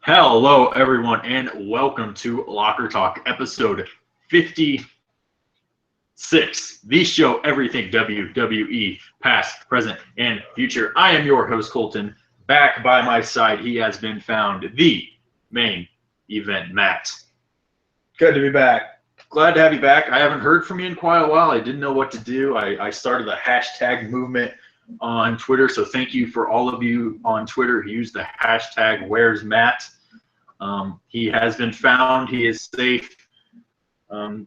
Hello, everyone, and welcome to Locker Talk, episode 56. The show, everything WWE, past, present, and future. I am your host, Colton. Back by my side, he has been found, the main event, Matt. Good to be back. Glad to have you back. I haven't heard from you in quite a while. I didn't know what to do. I started a hashtag movement on Twitter, so thank you for all of you on Twitter who used the hashtag Where's Matt. He has been found. He is safe.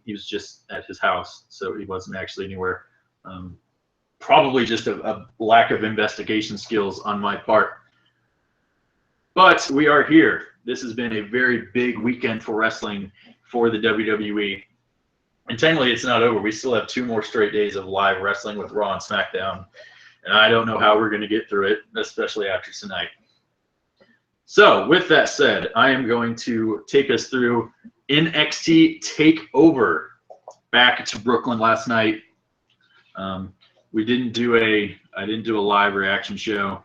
He was just at his house, so he wasn't actually anywhere. Probably just a lack of investigation skills on my part. But we are here. This has been a very big weekend for wrestling for the WWE. And technically, it's not over. We still have 2 more straight days of live wrestling with Raw and SmackDown. And I don't know how we're going to get through it, especially after tonight. So, with that said, I am going to take us through NXT TakeOver back to Brooklyn last night. I didn't do a live reaction show.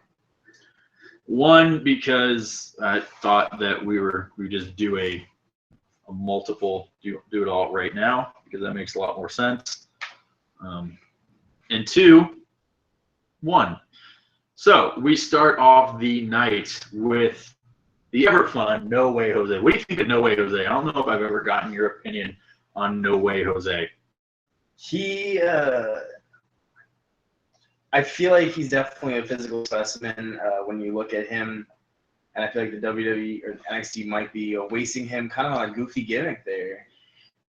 One, because I thought that we just do a multiple, do it all right now, because that makes a lot more sense. And 2, so we start off the night with the ever fun No Way Jose. What do you think of No Way Jose? I don't know if I've ever gotten your opinion on No Way Jose. I feel like he's definitely a physical specimen when you look at him, and I feel like the WWE or NXT might be wasting him kind of on a goofy gimmick there.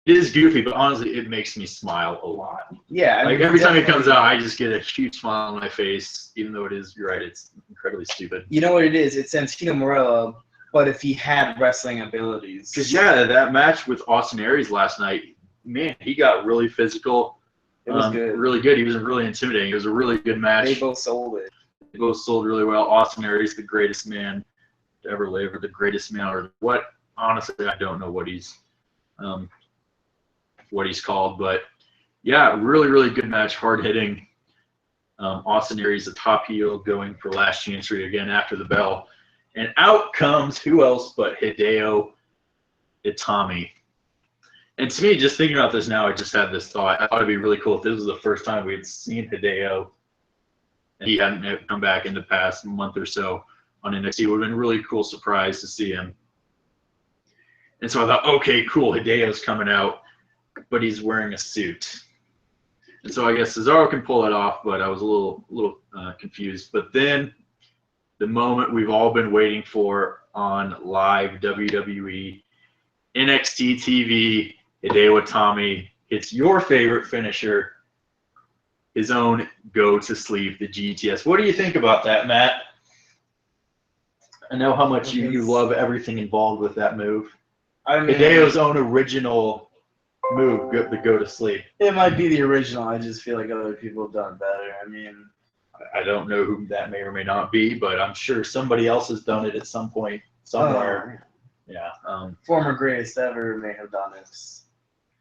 It is goofy, but honestly, it makes me smile a lot. Yeah, I mean, every time he comes out, I just get a huge smile on my face, even though you're right, it's incredibly stupid. You know what it is? It's Santino Marella, but if he had wrestling abilities. Because, that match with Austin Aries last night, man, he got really physical. It was good. Really good. He was really intimidating. It was a really good match. They both sold it. They both sold really well. Austin Aries, the greatest man to ever live, or the greatest man, or what? Honestly, I don't know what he's called, but yeah, really, really good match, hard hitting. Austin Aries, the top heel, going for last chancery again after the bell, and out comes who else but Hideo Itami. And to me, just thinking about this now, I just had this thought. I thought it'd be really cool if this was the first time we had seen Hideo, and he hadn't come back in the past month or so on NXT. It would have been a really cool surprise to see him. And so I thought, okay, cool, Hideo's coming out, but he's wearing a suit. And so I guess Cesaro can pull it off, but I was a little confused. But then the moment we've all been waiting for on live WWE, NXT TV, Hideo Itami hits your favorite finisher, his own go to sleep, the GTS. What do you think about that, Matt? I know how much you love everything involved with that move. I mean, Hideo's own original move, the go to sleep. It might be the original. I just feel like other people have done better. I mean, I don't know who that may or may not be, but I'm sure somebody else has done it at some point, somewhere. Yeah. Former greatest ever may have done it.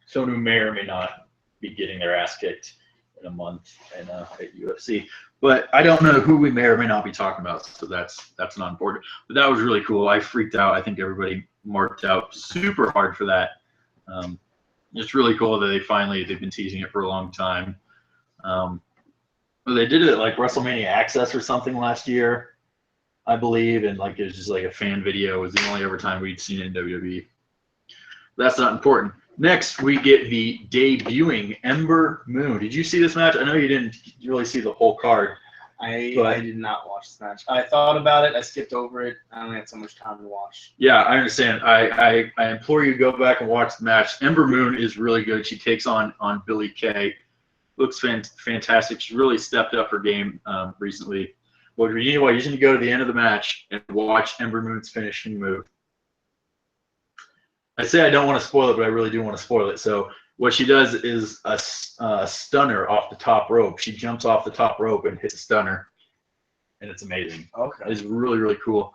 Someone who may or may not be getting their ass kicked in a month at UFC. But I don't know who we may or may not be talking about, so that's not important. But that was really cool. I freaked out. I think everybody marked out super hard for that. It's really cool that they've been teasing it for a long time. But they did it at like WrestleMania Access or something last year, I believe, and it was just like a fan video. It was the only ever time we'd seen it in WWE. That's not important. Next, we get the debuting Ember Moon. Did you see this match? I know you didn't really see the whole card. I did not watch this match. I thought about it. I skipped over it. I only had so much time to watch. Yeah, I understand. I implore you to go back and watch the match. Ember Moon is really good. She takes on Billie Kay. Looks fantastic. She really stepped up her game recently. But anyway, you just need to go to the end of the match and watch Ember Moon's finishing move. I say I don't want to spoil it, but I really do want to spoil it. So what she does is a stunner off the top rope. She jumps off the top rope and hits a stunner, and it's amazing. Okay. It's really, really cool.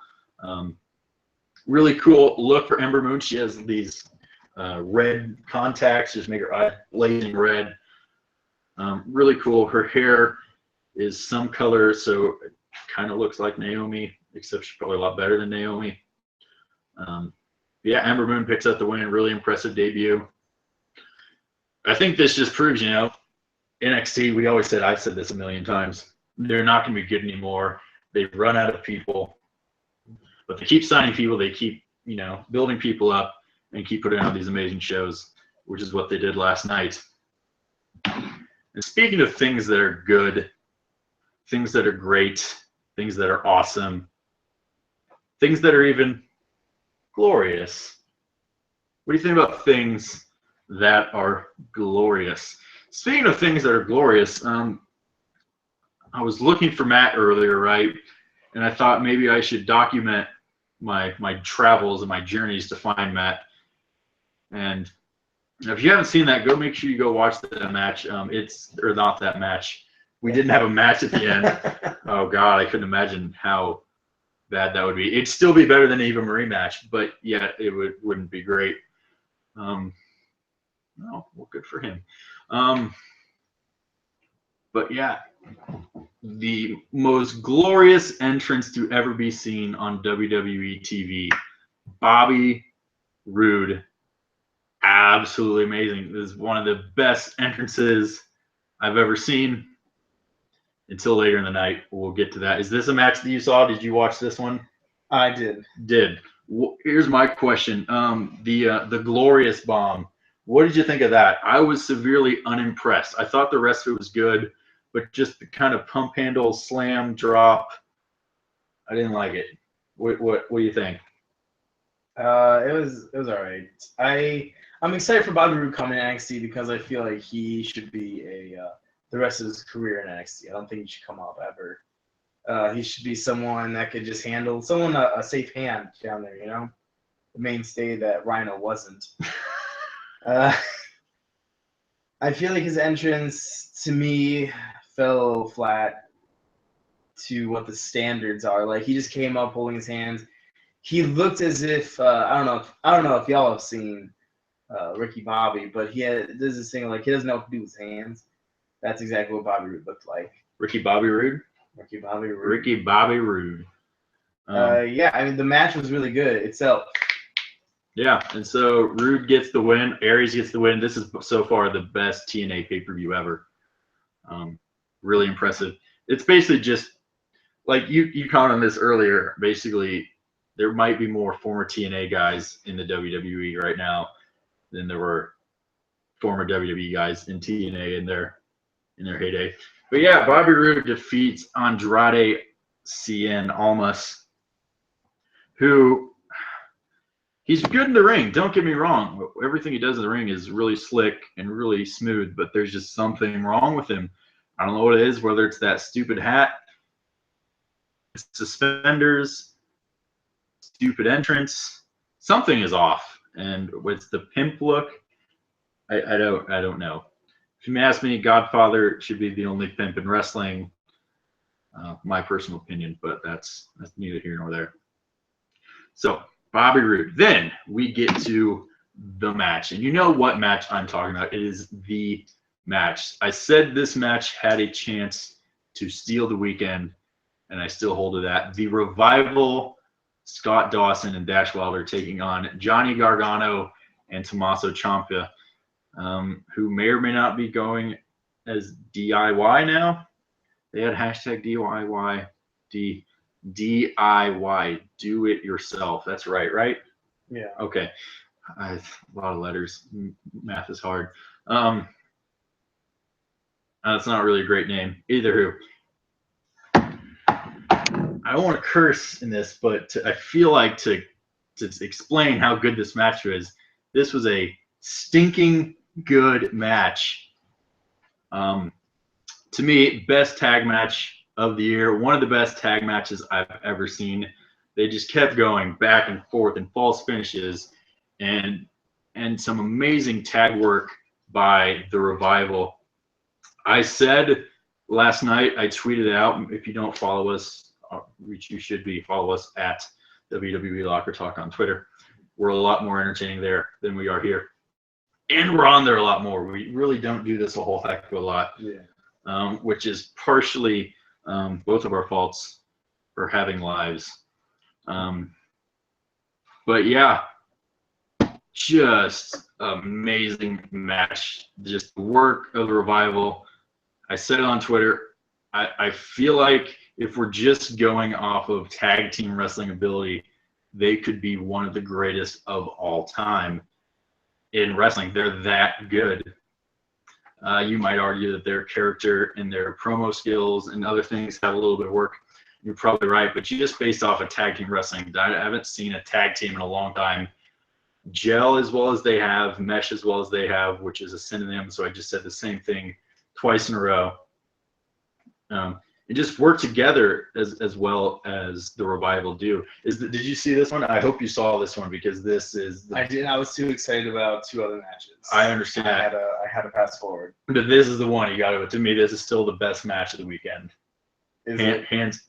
Really cool look for Ember Moon. She has these red contacts, just make her eye blazing red. Really cool. Her hair is some color, so it kind of looks like Naomi, except she's probably a lot better than Naomi. Yeah, Ember Moon picks up the win. Really impressive debut. I think this just proves, NXT, we always said, I've said this a million times, they're not going to be good anymore. They've run out of people. But they keep signing people. They keep, building people up and keep putting on these amazing shows, which is what they did last night. And speaking of things that are good, things that are great, things that are awesome, things that are even glorious. What do you think about things that are glorious? Speaking of things that are glorious, I was looking for Matt earlier, right? And I thought maybe I should document my travels and my journeys to find Matt. And if you haven't seen that, go make sure you go watch that match. Or not that match. We didn't have a match at the end. Oh God, I couldn't imagine how bad that would be. It'd still be better than an Eva Marie match, but yeah, it wouldn't be great. Oh, well, good for him. But yeah, the most glorious entrance to ever be seen on WWE TV, Bobby Roode. Absolutely amazing. This is one of the best entrances I've ever seen. Until later in the night, we'll get to that. Is this a match that you saw? Did you watch this one? I did. Here's my question. The Glorious Bomb. What did you think of that? I was severely unimpressed. I thought the rest of it was good, but just the kind of pump handle slam drop, I didn't like it. What do you think? It was all right. I'm excited for Bobby Roode coming to NXT because I feel like he should be the rest of his career in NXT. I don't think he should come up ever. He should be someone that could just handle a safe hand down there, the mainstay that Rhino wasn't. I feel like his entrance to me fell flat to what the standards are. Like he just came up holding his hands. He looked as if I don't know if y'all have seen Ricky Bobby, but there's this thing like he doesn't know what to do with his hands. That's exactly what Bobby Roode looked like. Ricky Bobby Roode. Yeah, I mean the match was really good itself. Yeah, and so Roode gets the win. Aries gets the win. This is so far the best TNA pay-per-view ever. Really impressive. It's basically just like you commented on this earlier. Basically, there might be more former TNA guys in the WWE right now than there were former WWE guys in TNA in their heyday. But yeah, Bobby Roode defeats Andrade Cien Almas, who he's good in the ring. Don't get me wrong. Everything he does in the ring is really slick and really smooth, but there's just something wrong with him. I don't know what it is, whether it's that stupid hat, suspenders, stupid entrance. Something is off. And with the pimp look, I don't know. If you ask me, Godfather should be the only pimp in wrestling. My personal opinion, but that's neither here nor there. So Bobby Roode. Then we get to the match, and you know what match I'm talking about. It is the match. I said this match had a chance to steal the weekend, and I still hold to that. The Revival, Scott Dawson and Dash Wilder taking on Johnny Gargano and Tommaso Ciampa, who may or may not be going as DIY now. They had hashtag DIY, DIY, do it yourself. That's right? Yeah. Okay. A lot of letters. Math is hard. That's not really a great name. Either who. I don't want to curse in this, but I feel like to explain how good this match was, this was a stinking good match. To me, best tag match of the year. One of the best tag matches I've ever seen. They just kept going back and forth in false finishes and some amazing tag work by the Revival. I said last night, I tweeted out, if you don't follow us, which you should be, follow us at WWE Locker Talk on Twitter. We're a lot more entertaining there than we are here. And we're on there a lot more. We really don't do this a whole heck of a lot. Yeah. Which is partially both of our faults for having lives. But yeah, just amazing match. Just the work of the Revival. I said it on Twitter. I feel like if we're just going off of tag team wrestling ability, they could be one of the greatest of all time in wrestling. They're that good. You might argue that their character and their promo skills and other things have a little bit of work. You're probably right, but you just based off of tag team wrestling, I haven't seen a tag team in a long time gel as well as they have, mesh as well as they have, which is a synonym. So I just said the same thing twice in a row. And just work together as well as the Revival do. Did you see this one? I hope you saw this one because this is. I did. I was too excited about two other matches. I understand. I had to pass forward. But this is the one you got to. To me, this is still the best match of the weekend. Hands.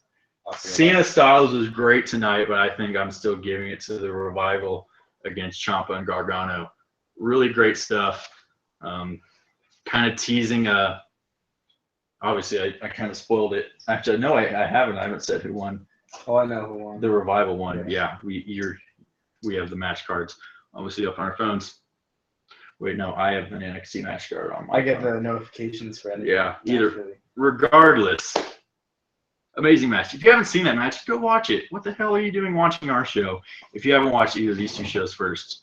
Cena Styles was great tonight, but I think I'm still giving it to the Revival against Ciampa and Gargano. Really great stuff. Kind of teasing a. Obviously, I kind of spoiled it. Actually, no, I haven't. I haven't said who won. Oh, I know who won. The Revival won. Yeah, we have the match cards obviously up on our phones. Wait, no, I have an NXT match card on my I get phone. the notifications for anything. Yeah, regardless. Amazing match. If you haven't seen that match, go watch it. What the hell are you doing watching our show if you haven't watched either of these two shows first?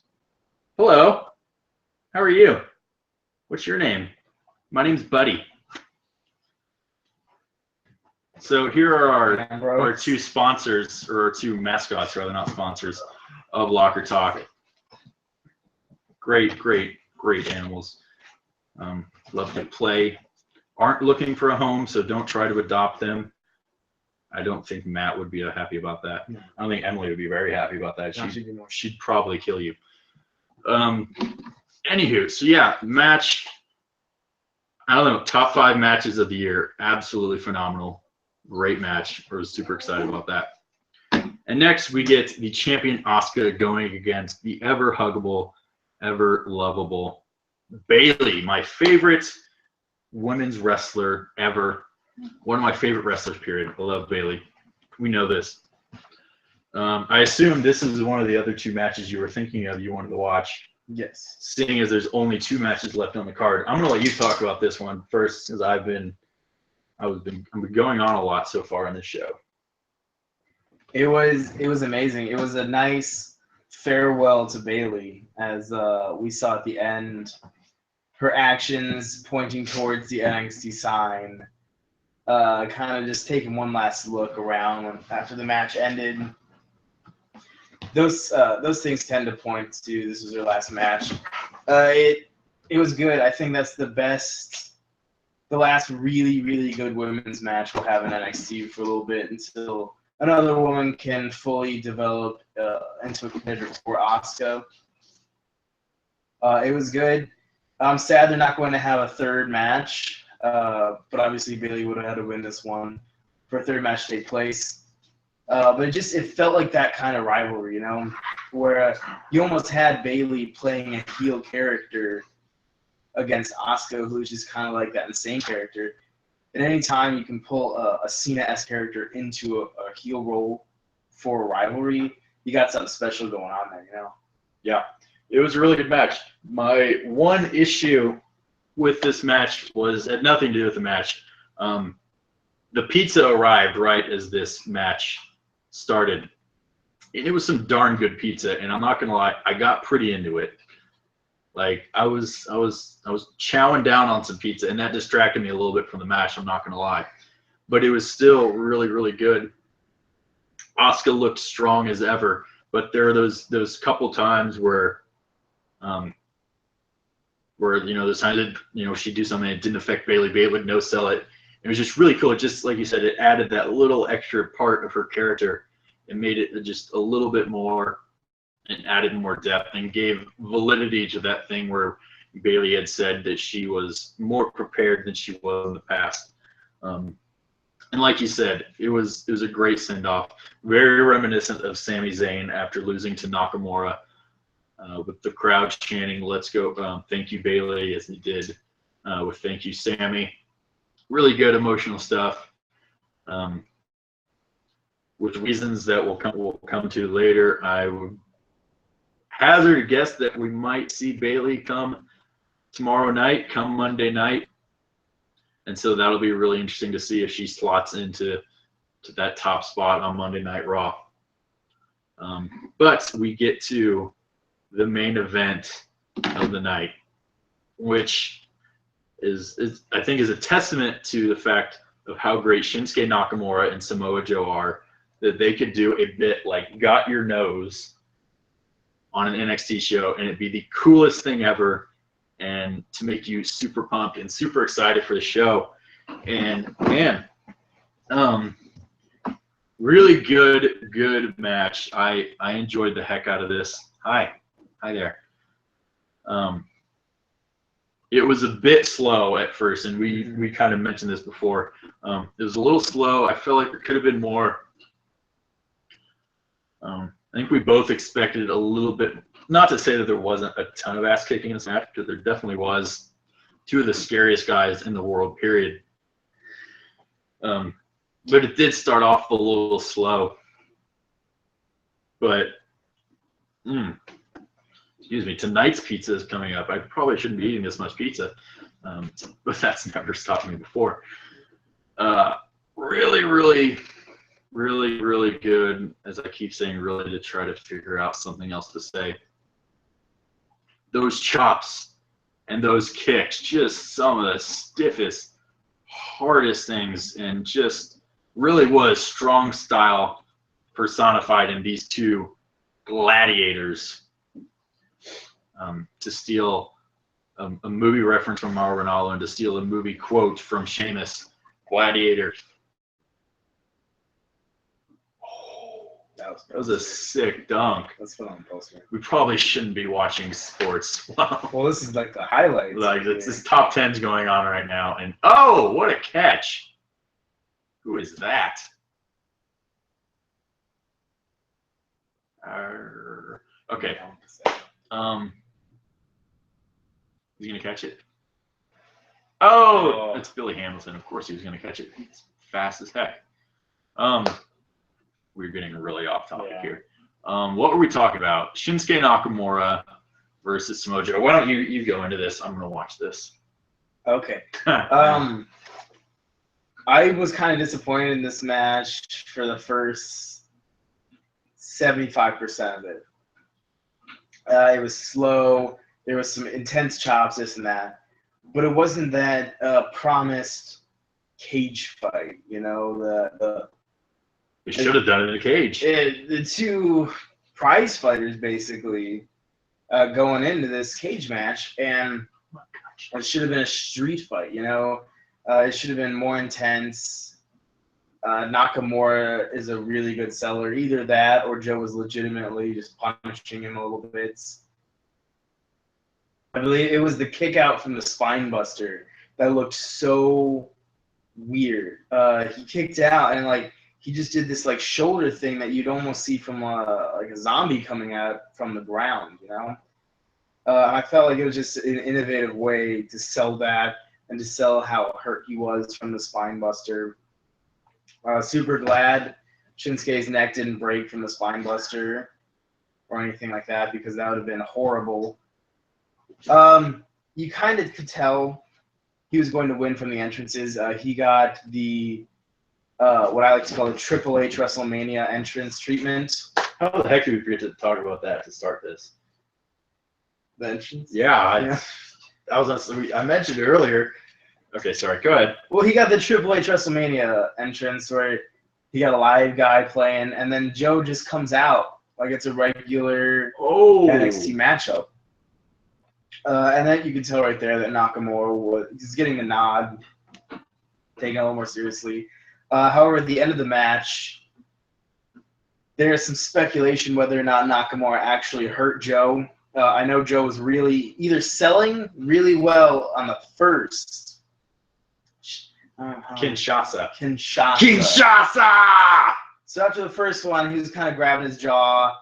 Hello. How are you? What's your name? My name's Buddy. So here are our two sponsors, or our two mascots, rather, not sponsors, of Locker Talk. Great animals. Love to play. Aren't looking for a home, so don't try to adopt them. I don't think Matt would be happy about that. I don't think Emily would be very happy about that. She'd probably kill you. Anywho, so yeah, match. I don't know, top 5 matches of the year. Absolutely phenomenal. Great match. I was super excited about that. And next we get the champion Asuka going against the ever huggable, ever lovable Bayley, my favorite women's wrestler ever. One of my favorite wrestlers, period. I love Bayley. We know this. I assume this is one of the other 2 matches you were thinking of you wanted to watch. Yes. Seeing as there's only 2 matches left on the card. I'm going to let you talk about this one first because I've been going on a lot so far in this show. It was amazing. It was a nice farewell to Bayley, as we saw at the end. Her actions pointing towards the NXT sign, kind of just taking one last look around after the match ended. Those things tend to point to this was her last match. It was good. I think that's the last really good women's match we'll have in NXT for a little bit until another woman can fully develop into a contender for Asuka. It was good. I'm sad they're not going to have a third match, but obviously Bayley would have had to win this one for a third match to take place. But it felt like that kind of rivalry, where you almost had Bayley playing a heel character against Asuka, who's just kind of like that insane character. And any time you can pull a Cena-esque character into a heel role for a rivalry, you got something special going on there, Yeah, it was a really good match. My one issue with this match had nothing to do with the match. The pizza arrived right as this match started. It was some darn good pizza, and I'm not gonna lie, I got pretty into it. Like I was chowing down on some pizza, and that distracted me a little bit from the match. I'm not gonna lie, but it was still really good. Asuka looked strong as ever, but there are those couple times where those times that she'd do something that didn't affect Bayley. Bayley would no sell it. It was just really cool. It just like you said, it added that little extra part of her character and made it just a little bit more. And added more depth and gave validity to that thing where Bayley had said that she was more prepared than she was in the past. And like you said, it was a great send-off, very reminiscent of Sami Zayn after losing to Nakamura, with the crowd chanting "Let's go, thank you Bayley" as he did with "Thank you Sami." Really good emotional stuff. With reasons that we'll come to later, I would hazard a guess that we might see Bayley come tomorrow night, come Monday night. And so that'll be really interesting to see if she slots into that top spot on Monday Night Raw. But we get to the main event of the night, which is I think is a testament to the fact of how great Shinsuke Nakamura and Samoa Joe are, that they could do a bit like Got Your Nose on an NXT show and it'd be the coolest thing ever, and to make you super pumped and super excited for the show. And man, really good match. I enjoyed the heck out of this. Hi there. It was a bit slow at first, and we kind of mentioned this before. It was a little slow. I feel like there could have been more. I think we both expected a little bit. Not to say that there wasn't a ton of ass kicking in this match, because there definitely was. Two of the scariest guys in the world, period. But it did start off a little slow. But, excuse me, tonight's pizza is coming up. I probably shouldn't be eating this much pizza, but that's never stopped me before. Really good, as I keep saying, really, to try to figure out something else to say. Those chops and those kicks, just some of the stiffest, hardest things, and just really was strong style personified in these two gladiators. To steal a movie reference from Mauro Ranallo and to steal a movie quote from Sheamus, Gladiator. That was a sick dunk. That's what I'm posting. We probably shouldn't be watching sports. Well, this is like the highlights. Like this top 10's going on right now, and oh, what a catch! Who is that? Okay. He's gonna catch it. Oh, it's Billy Hamilton. Of course, he was gonna catch it. He's fast as heck. We're getting really off topic here. What were we talking about? Shinsuke Nakamura versus Samoa Joe. Why don't you go into this? I'm gonna watch this. Okay. I was kind of disappointed in this match for the first 75% of it. It was slow. There was some intense chops, this and that, but it wasn't that promised cage fight. You know, We should have done it in a cage. The two prize fighters basically going into this cage match, and it should have been a street fight. You know, it should have been more intense. Nakamura is a really good seller. Either that, or Joe was legitimately just punishing him a little bit. I believe it was the kick out from the spine buster that looked so weird. He kicked out and like he just did this like shoulder thing that you'd almost see from like a zombie coming out from the ground, you know. I felt like it was just an innovative way to sell that and to sell how hurt he was from the spine buster. Super glad Shinsuke's neck didn't break from the spine buster or anything like that, because that would have been horrible. You kind of could tell he was going to win from the entrances. He got the what I like to call the Triple H WrestleMania entrance treatment. How the heck did we forget to talk about that to start this? The entrance? Yeah. I mentioned it earlier. Okay, sorry. Go ahead. Well, he got the Triple H WrestleMania entrance where he got a live guy playing, and then Joe just comes out like it's a regular NXT matchup. And then you can tell right there that Nakamura was getting the nod, taking it a little more seriously. However, at the end of the match, there is some speculation whether or not Nakamura actually hurt Joe. I know Joe was really either selling really well on the first. Kinshasa. So after the first one, he was kind of grabbing his jaw,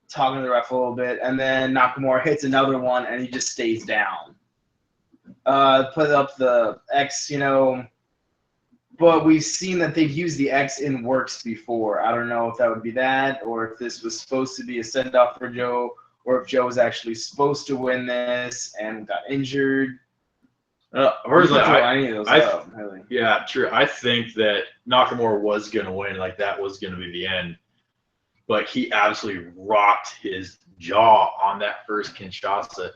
talking to the ref a little bit, and then Nakamura hits another one, and he just stays down. Put up the X, you know, but we've seen that they've used the X in works before. I don't know if that would be that, or if this was supposed to be a send-off for Joe, or if Joe was actually supposed to win this and got injured. Personally, any of those up, really. Yeah, true. I think that Nakamura was going to win, like that was going to be the end. But he absolutely rocked his jaw on that first Kinshasa.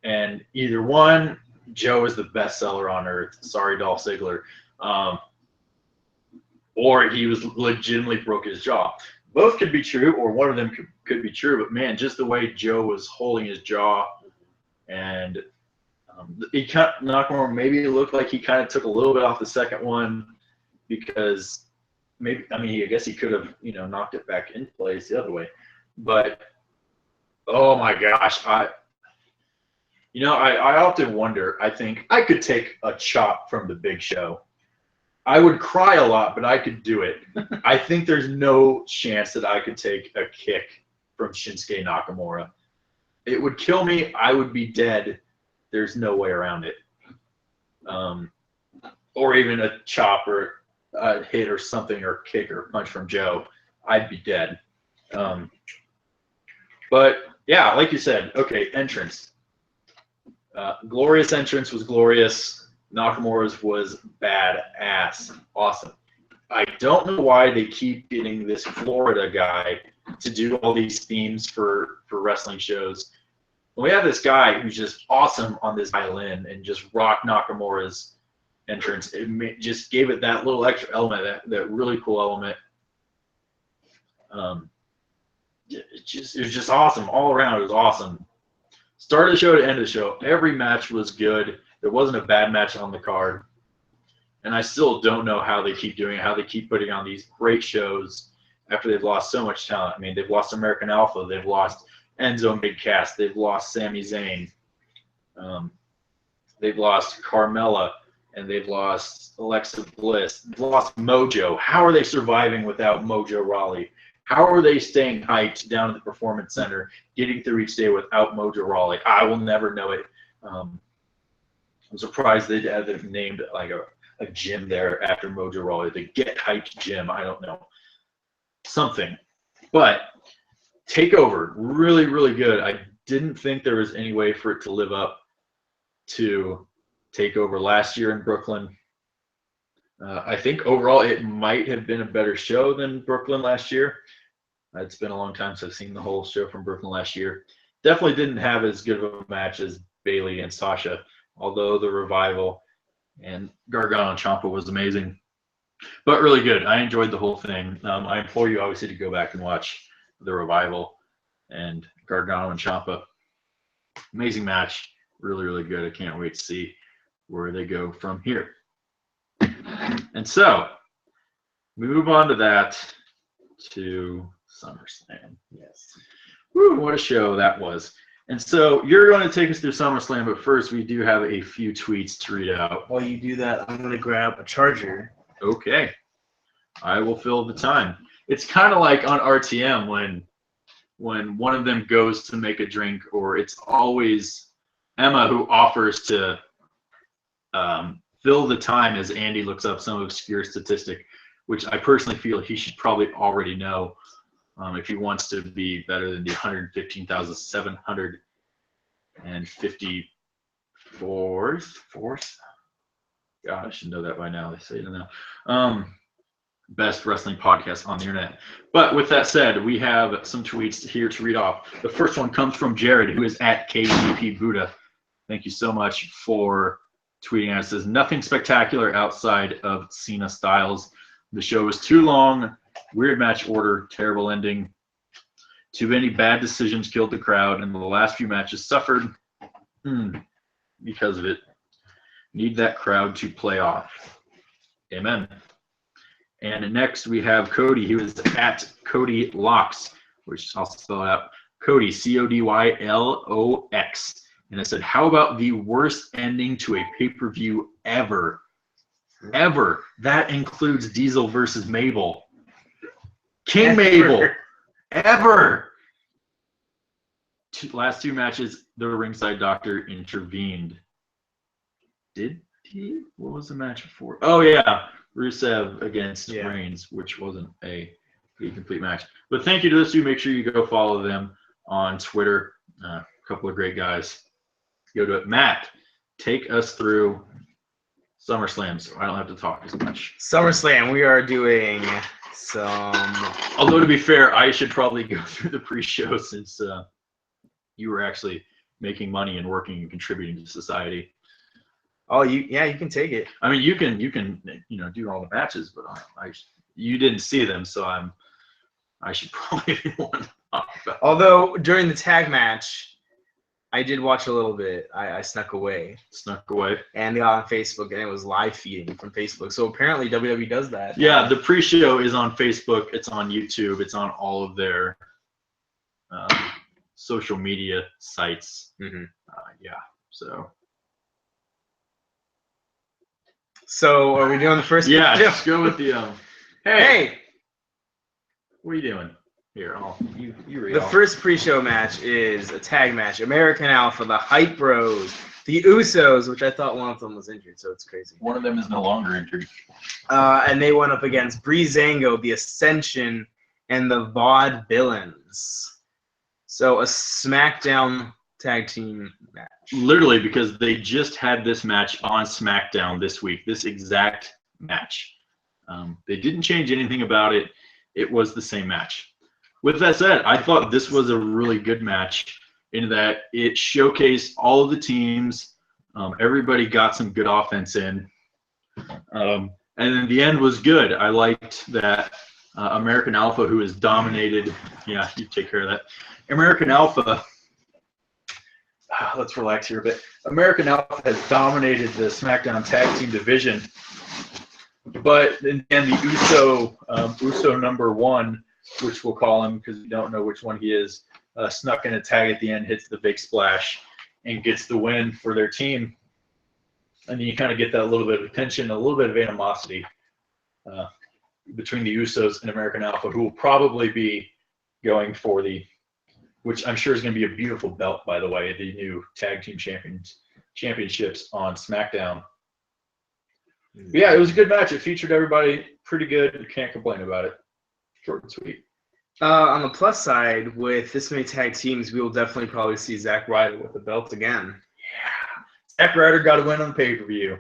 And either one, Joe is the best seller on earth. Sorry, Dolph Ziggler. Or he was legitimately broke his jaw. Both could be true, or one of them could be true. But man, just the way Joe was holding his jaw, and Nakamura maybe it looked like he kind of took a little bit off the second one because maybe I guess he could have knocked it back in place the other way, but oh my gosh, I often wonder. I think I could take a chop from the Big Show. I would cry a lot, but I could do it. I think there's no chance that I could take a kick from Shinsuke Nakamura. It would kill me. I would be dead. There's no way around it. Or even a chop or a hit or something or kick or punch from Joe. I'd be dead. But, yeah, like you said, okay, entrance. Glorious entrance was glorious. Nakamura's was badass. Awesome. I don't know why they keep getting this Florida guy to do all these themes for wrestling shows. We have this guy who's just awesome on this violin and just rocked Nakamura's entrance. It just gave it that little extra element, that really cool element. It was just awesome. All around, it was awesome. Start of the show to end of the show, every match was good. There wasn't a bad match on the card. And I still don't know how they keep doing it, how they keep putting on these great shows after they've lost so much talent. I mean, they've lost American Alpha. They've lost Enzo Midcast. They've lost Sami Zayn. They've lost Carmella. And they've lost Alexa Bliss. They've lost Mojo. How are they surviving without Mojo Rawley? How are they staying hyped down at the Performance Center, getting through each day without Mojo Rawley? I will never know it. I'm surprised they'd have named like a gym there after Mojo Rawley. The Get Hyped Gym. I don't know. Something. But TakeOver, really, really good. I didn't think there was any way for it to live up to TakeOver last year in Brooklyn. I think overall it might have been a better show than Brooklyn last year. It's been a long time since I've seen the whole show from Brooklyn last year. Definitely didn't have as good of a match as Bayley and Sasha, although the Revival and Gargano and Ciampa was amazing. But really good. I enjoyed the whole thing. I implore you obviously to go back and watch the Revival and Gargano and Ciampa. Amazing match. Really, really good. I can't wait to see where they go from here. And so, we move on to that to SummerSlam. Yes. Woo, what a show that was. And so, you're going to take us through SummerSlam, but first we do have a few tweets to read out. While you do that, I'm going to grab a charger. Okay. I will fill the time. It's kind of like on RTM when one of them goes to make a drink, or it's always Emma who offers to fill the time as Andy looks up some obscure statistic, which I personally feel he should probably already know if he wants to be better than the 115,754th. God, I should know that by now. They say it now. Best wrestling podcast on the internet. But with that said, we have some tweets here to read off. The first one comes from Jared, who is at KDP Buddha. Thank you so much for tweeting at us. Says nothing spectacular outside of Cena Styles. The show was too long. Weird match order. Terrible ending. Too many bad decisions killed the crowd, and the last few matches suffered because of it. Need that crowd to play off. Amen. And next we have Cody, who is at Cody Locks, which I'll spell it out. Cody, CODYLOX. And it said, how about the worst ending to a pay-per-view ever? Ever. That includes Diesel versus Mabel. King Mabel. Ever. Last two matches, the ringside doctor intervened. Did he? What was the match before? Oh, yeah. Rusev against Reigns, which wasn't a complete match. But thank you to those two. Make sure you go follow them on Twitter. A couple of great guys. Go to it. Matt, take us through SummerSlam so I don't have to talk as much. SummerSlam, we are doing some. Although, to be fair, I should probably go through the pre-show since you were actually making money and working and contributing to society. Oh, you can take it. I mean, you can do all the matches, but you didn't see them, so I should probably be the one to talk about. Although during the tag match, I did watch a little bit. I snuck away. And got on Facebook, and it was live feeding from Facebook. So apparently WWE does that. Yeah, the pre-show is on Facebook. It's on YouTube. It's on all of their social media sites. Mm-hmm. So are we doing the first? Yeah, just go with the Hey, what are you doing? Here, you read. The first pre-show match is a tag match. American Alpha, the Hype Bros, the Usos, which I thought one of them was injured, so it's crazy. One of them is no longer injured. And they went up against Breezango, the Ascension, and the Vaudevillains. So a SmackDown tag team match. Literally, because they just had this match on SmackDown this week, this exact match. They didn't change anything about it. It was the same match. With that said, I thought this was a really good match in that it showcased all of the teams. Everybody got some good offense in. And then the end was good. I liked that American Alpha, who has dominated. Yeah, you take care of that. American Alpha. Let's relax here a bit. American Alpha has dominated the SmackDown Tag Team division. But then the Uso number one, which we'll call him because we don't know which one he is, snuck in a tag at the end, hits the big splash, and gets the win for their team. And then you kind of get that little bit of tension, a little bit of animosity between the Usos and American Alpha, who will probably be going for which I'm sure is going to be a beautiful belt, by the way, the new Tag Team Championships on SmackDown. But yeah, it was a good match. It featured everybody pretty good. You can't complain about it. Short and sweet. On the plus side, with this many tag teams, we will definitely probably see Zack Ryder with the belt again. Yeah. Zack Ryder got a win on the pay-per-view.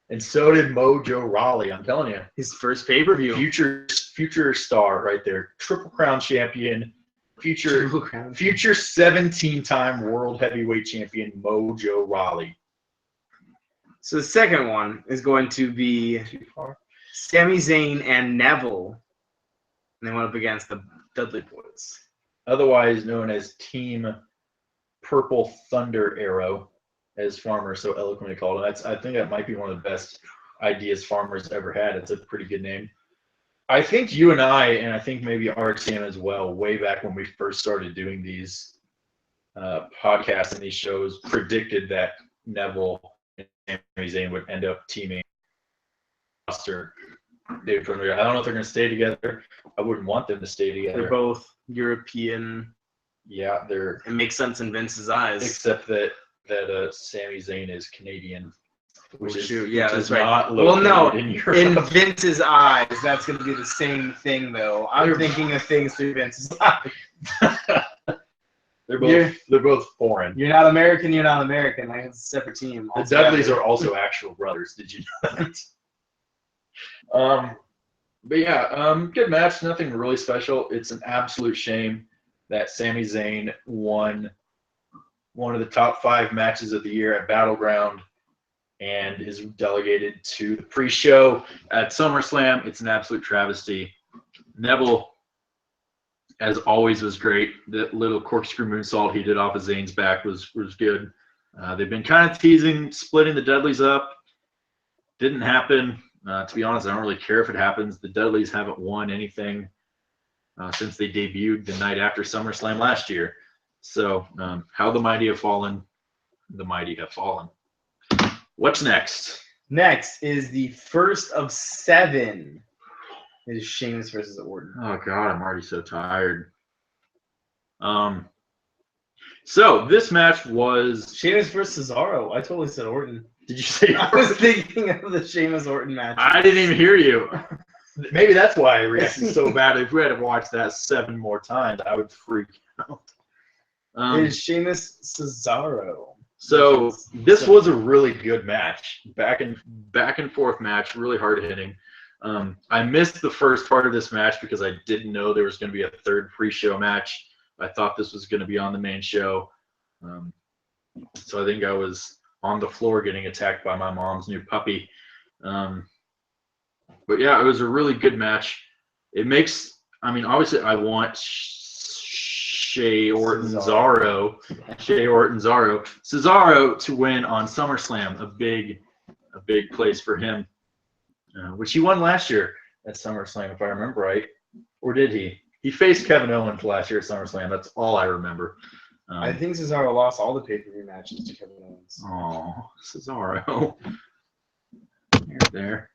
And so did Mojo Rawley, I'm telling you. His first pay-per-view. Future star right there. Triple Crown champion. Future 17-time World Heavyweight Champion Mojo Rawley. So the second one is going to be Sami Zayn and Neville. And they went up against the Dudley Boys. Otherwise known as Team Purple Thunder Arrow, as Farmer so eloquently called it. I think that might be one of the best ideas Farmer's ever had. It's a pretty good name. I think you and I think maybe RXM as well, way back when we first started doing these podcasts and these shows, predicted that Neville and Sami Zayn would end up teaming. I don't know if they're going to stay together. I wouldn't want them to stay together. They're both European. Yeah, it makes sense in Vince's eyes. Except that Sami Zayn is Canadian. That's right. Not located in Europe. In Vince's eyes, that's going to be the same thing, though. I'm thinking of things through Vince's eyes. They're both foreign. You're not American. You're not American. Like, it's a separate team. The Dudleys are also actual brothers. Did you know that? But yeah, good match. Nothing really special. It's an absolute shame that Sami Zayn won one of the top 5 matches of the year at Battleground and is delegated to the pre-show at SummerSlam. It's an absolute travesty. Neville, as always, was great. The little corkscrew moonsault he did off of Zayn's back was good. They've been kind of teasing splitting the Dudleys up. Didn't happen. To be honest, I don't really care if it happens. The Dudleys haven't won anything since they debuted the night after SummerSlam last year. So how the mighty have fallen, the mighty have fallen. What's next? Next is the first of 7. It is Sheamus versus Orton. Oh God, I'm already so tired. So this match was Sheamus versus Cesaro. I totally said Orton. Did you say? I was thinking of the Sheamus Orton match. I didn't even hear you. Maybe that's why I reacted so bad. If we had to watch that 7 more times, I would freak out. Is Sheamus Cesaro. So this was a really good match, back and forth match, really hard hitting. I missed the first part of this match because I didn't know there was going to be a third pre-show match. I thought this was going to be on the main show. So I think I was on the floor getting attacked by my mom's new puppy. But yeah, it was a really good match. It makes, I mean, obviously I want Cesaro to win on SummerSlam, a big place for him, which he won last year at SummerSlam, if I remember right. Or did he? He faced Kevin Owens last year at SummerSlam. That's all I remember. I think Cesaro lost all the pay-per-view matches to Kevin Owens. Oh, Cesaro. You're there.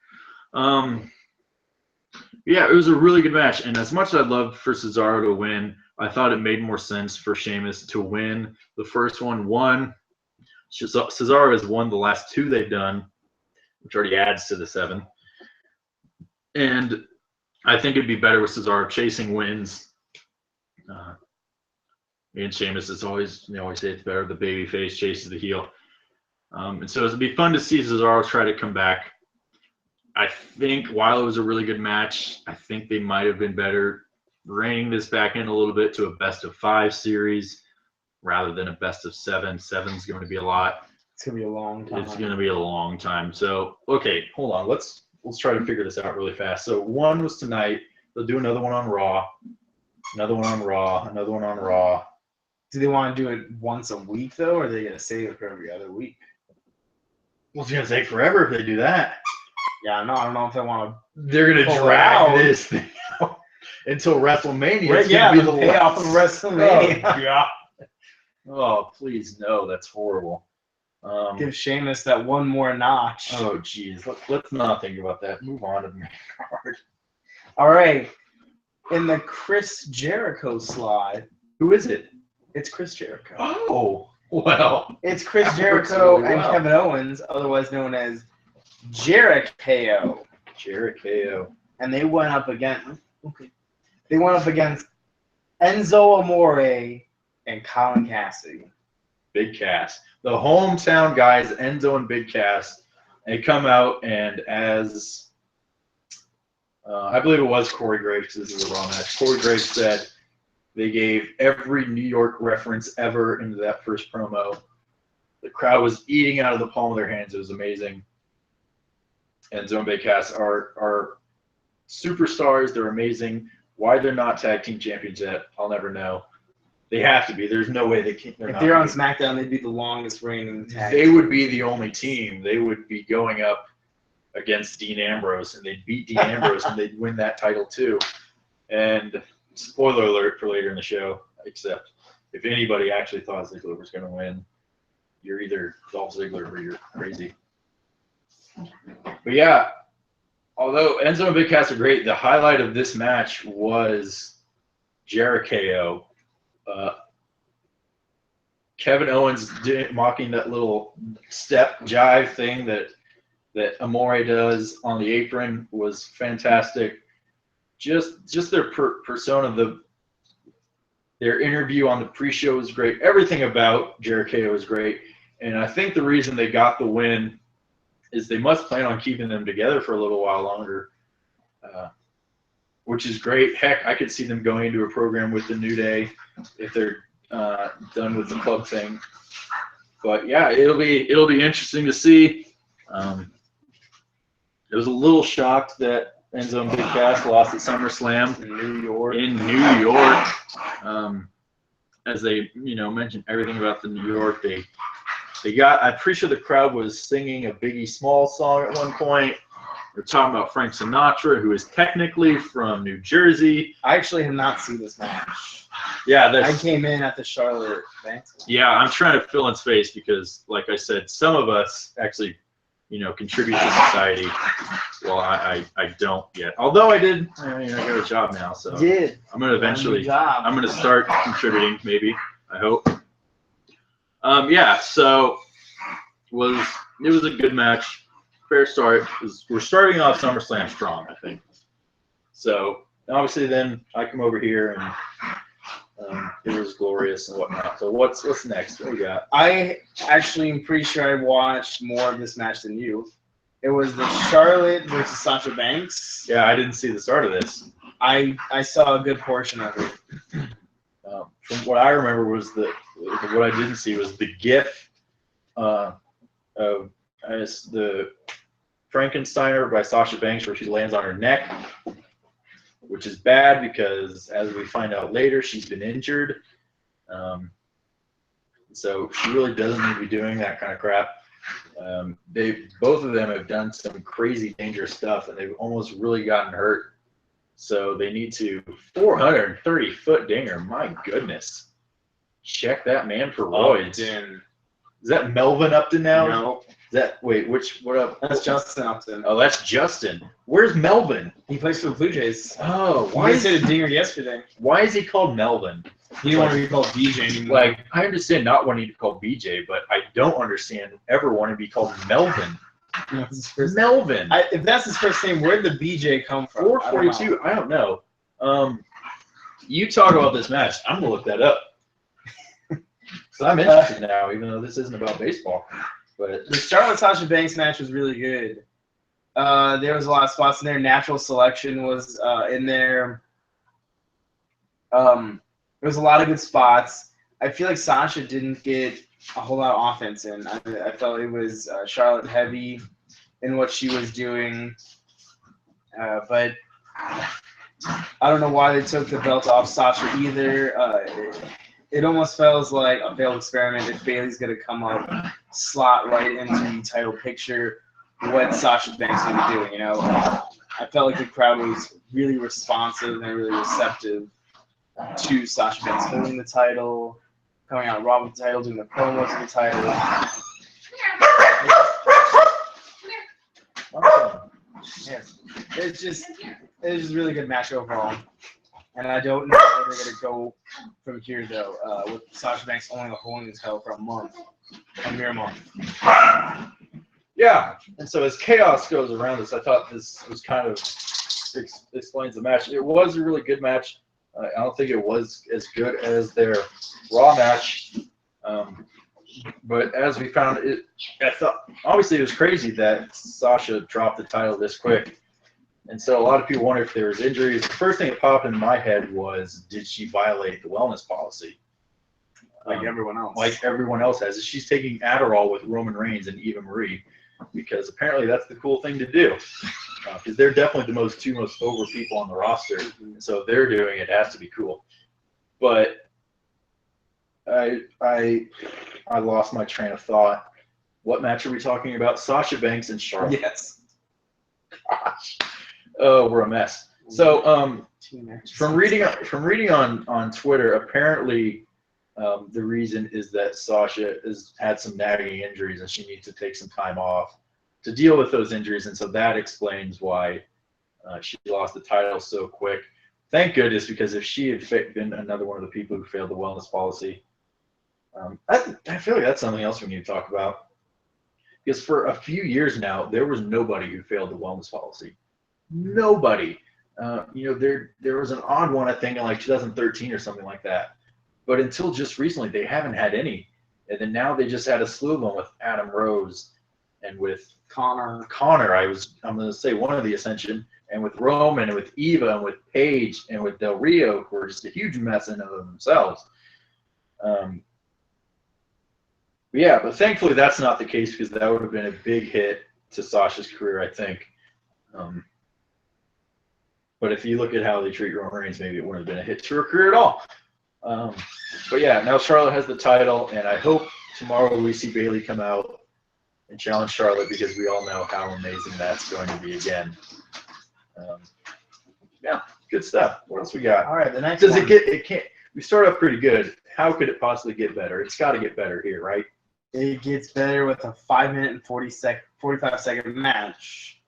Yeah, it was a really good match. And as much as I'd love for Cesaro to win, I thought it made more sense for Sheamus to win the first one. Cesaro has won the last 2 they've done, which already adds to the 7. And I think it'd be better with Cesaro chasing wins. And Sheamus is always, they always say it's better if the baby face chases the heel. And so it'd be fun to see Cesaro try to come back. I think while it was a really good match, I think they might have been better reining this back in a little bit to a best-of-5 series rather than a best-of-7. 7's going to be a lot. It's going to be a long time. It's going to be a long time. So, okay, hold on. Let's try to figure this out really fast. So 1 was tonight. They'll do another one on Raw. Another one on Raw. Another one on Raw. Do they want to do it once a week, though, or are they going to save it for every other week? Well, it's going to take forever if they do that. Yeah, no, I don't know if they want to. They're going to drag this thing out until WrestleMania. Right, yeah, the payoff of WrestleMania. Oh, God. Oh, please, no. That's horrible. Give Sheamus that one more notch. Oh, jeez. Let's not think about that. Move on to the main card. All right. In the Chris Jericho slide. Who is it? It's Chris Jericho. Oh, well. It's Chris Jericho and Kevin Owens, otherwise known as Jericho. Jericho. And they went up against Enzo Amore and Colin Cassidy. Big Cass. The hometown guys, Enzo and Big Cass, they come out, and as I believe it was Corey Graves, this is a Raw match. Corey Graves said they gave every New York reference ever into that first promo. The crowd was eating out of the palm of their hands. It was amazing. Enzo and Big Cass are superstars. They're amazing. Why they're not tag team champions yet, I'll never know. They have to be. There's no way they can't. If they're on SmackDown, they'd be the longest reigning tag. They would be the only team. They would be going up against Dean Ambrose, and they'd beat Dean Ambrose, and they'd win that title too. And spoiler alert for later in the show, except if anybody actually thought Ziggler was going to win, you're either Dolph Ziggler or you're crazy. But yeah, although Enzo and Big Cass are great, the highlight of this match was Jericho. Kevin Owens mocking that little step jive thing that Amore does on the apron was fantastic. Just their persona, their interview on the pre-show was great. Everything about Jericho was great, and I think the reason they got the win is they must plan on keeping them together for a little while longer, which is great. Heck, I could see them going into a program with the New Day if they're done with the club thing. But yeah, it'll be interesting to see. I was a little shocked that Enzo and Big Cass lost at SummerSlam in New York. As they mentioned everything about the New York, they got. I'm pretty sure the crowd was singing a Biggie Smalls song at one point. They're talking about Frank Sinatra, who is technically from New Jersey. I actually have not seen this match. Yeah, I came in at the Charlotte Banks. Yeah, I'm trying to fill in space because, like I said, some of us actually, contribute to society. Well, I don't yet. Although I did, I got a job now, so I'm gonna eventually. I'm gonna start contributing, maybe. I hope. Yeah. So it was a good match. Fair start. We're starting off SummerSlam strong, I think. So obviously, then I come over here and It was glorious and whatnot. So what's next? What we got? I actually am pretty sure I watched more of this match than you. It was the Charlotte versus Sasha Banks. Yeah, I didn't see the start of this. I saw a good portion of it. From what I remember was what I didn't see was the GIF of as the Frankensteiner by Sasha Banks where she lands on her neck, which is bad because as we find out later, she's been injured. So she really doesn't need to be doing that kind of crap. Both of them have done some crazy dangerous stuff and they've almost really gotten hurt. So they need to 430-foot dinger. My goodness. Check that man for roids. Upton. Is that Melvin Upton now? No. What up? That's Justin Upton. Oh, that's Justin. Where's Melvin? He plays for the Blue Jays. Oh, Why is it a dinger yesterday? Why is he called Melvin? He didn't want to be called BJ anymore. Like, I understand not wanting to be called BJ, but I don't understand ever wanting to be called Melvin. Melvin. If that's his first name, where did the BJ come from? 442. I don't know. You talk about this match. I'm gonna look that up. So I'm interested now, even though this isn't about baseball. But the Charlotte Sasha Banks match was really good. There was a lot of spots in there. Natural selection was in there. There was a lot of good spots. I feel like Sasha didn't get a whole lot of offense in. I felt it was Charlotte heavy in what she was doing. But I don't know why they took the belt off Sasha either. It almost feels like a failed experiment if Bayley's going to come up, slot right into the title picture, what Sasha Banks going to be doing, you know? I felt like the crowd was really responsive and really receptive to Sasha Banks holding the title, coming out Raw with the title, doing the promos of the title. Yeah. It's just a really good match overall. And I don't know where they're going to go from here, though, with Sasha Banks only holding the title for a mere month. yeah, and so as chaos goes around this, I thought this was kind of explains the match. It was a really good match. I don't think it was as good as their Raw match, but as we found, I thought obviously it was crazy that Sasha dropped the title this quick. And so a lot of people wonder if there was injuries. The first thing that popped in my head was, did she violate the wellness policy? Like everyone else. Like everyone else has. She's taking Adderall with Roman Reigns and Eva Marie because apparently that's the cool thing to do. Because they're definitely the two most over people on the roster. So if they're doing it, it has to be cool. But I lost my train of thought. What match are we talking about? Sasha Banks and Charlotte. Yes. Gosh. Oh, we're a mess. So, from reading on Twitter, apparently the reason is that Sasha has had some nagging injuries and she needs to take some time off to deal with those injuries, and so that explains why she lost the title so quick. Thank goodness, because if she had been another one of the people who failed the wellness policy, I feel like that's something else we need to talk about. Because for a few years now, there was nobody who failed the wellness policy. Nobody. There was an odd one, I think, in like 2013 or something like that. But until just recently, they haven't had any. And then now they just had a slew of them with Adam Rose and with Connor, I'm going to say one of the Ascension, and with Roman and with Eva and with Paige and with Del Rio, who are just a huge mess in and of themselves. Yeah, but thankfully that's not the case because that would have been a big hit to Sasha's career, I think. But if you look at how they treat Roman Reigns, maybe it wouldn't have been a hit to her career at all. But yeah, now Charlotte has the title, and I hope tomorrow we see Bayley come out and challenge Charlotte because we all know how amazing that's going to be again. Yeah, good stuff. What else we got? All right, the next Does one. it can't. We start off pretty good. How could it possibly get better? It's got to get better here, right? It gets better with a 5-minute and 45-second match.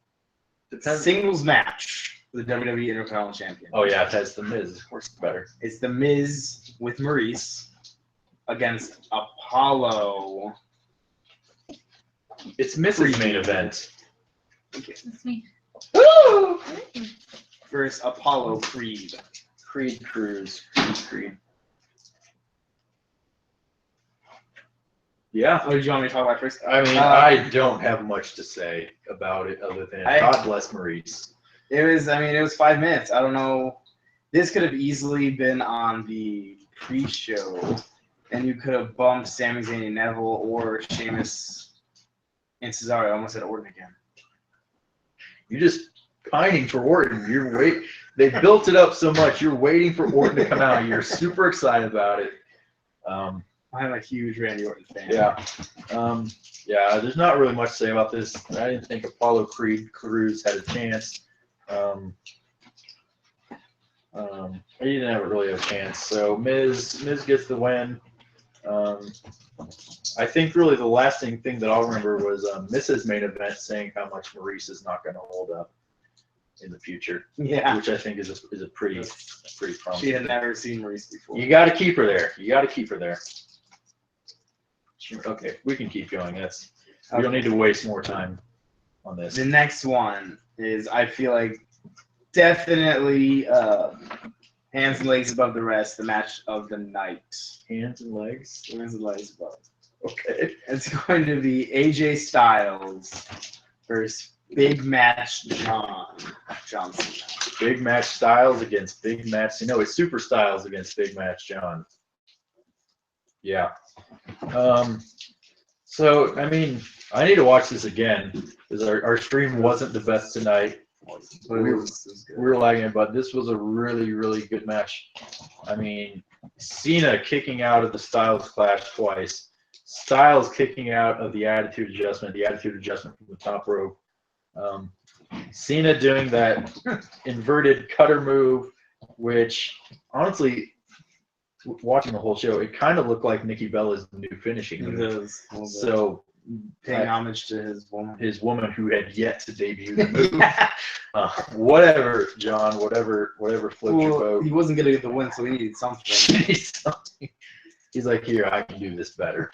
Singles match for the WWE Intercontinental Champion. Oh yeah, that's the Miz. Of course, it's better. It's the Miz with Maurice against Apollo. It's Miz's main event. It's me. Woo! Versus Apollo Creed. Creed. Yeah. Or did you want me to talk about it first? I mean, I don't have much to say about it other than God bless Maurice. It was 5 minutes. I don't know. This could have easily been on the pre-show, and you could have bumped Sami Zayn and Neville or Sheamus and Cesaro. I almost said Orton again. You're just pining for Orton. They built it up so much. You're waiting for Orton to come out. You're super excited about it. I'm a huge Randy Orton fan. Yeah. Yeah, there's not really much to say about this. I didn't think Apollo Crews had a chance. He didn't really have a chance. So Miz gets the win. I think really the lasting thing that I'll remember was Mrs. Main Event saying how much Maurice is not going to hold up in the future. Yeah. Which I think is a pretty promising. She had never seen Maurice before. You got to keep her there. Okay, we can keep going. We don't need to waste more time on this. The next one is, I feel like, definitely hands and legs above the rest, the match of the night. Hands and legs? Hands and legs above. Okay. It's going to be AJ Styles versus Big Match Johnson. Big Match Styles against Big Match. It's Super Styles against Big Match John. Yeah. So, I mean, I need to watch this again because our stream wasn't the best tonight. We were lagging, but this was a really, really good match. I mean, Cena kicking out of the Styles Clash twice. Styles kicking out of the Attitude Adjustment from the top rope. Cena doing that inverted cutter move, which, honestly, watching the whole show, it kind of looked like Nikki Bella's new finishing move. So, paying homage to his woman who had yet to debut the move. Whatever, John. Whatever floats your boat. He wasn't gonna get the win, so he needed something. He's like, here, I can do this better.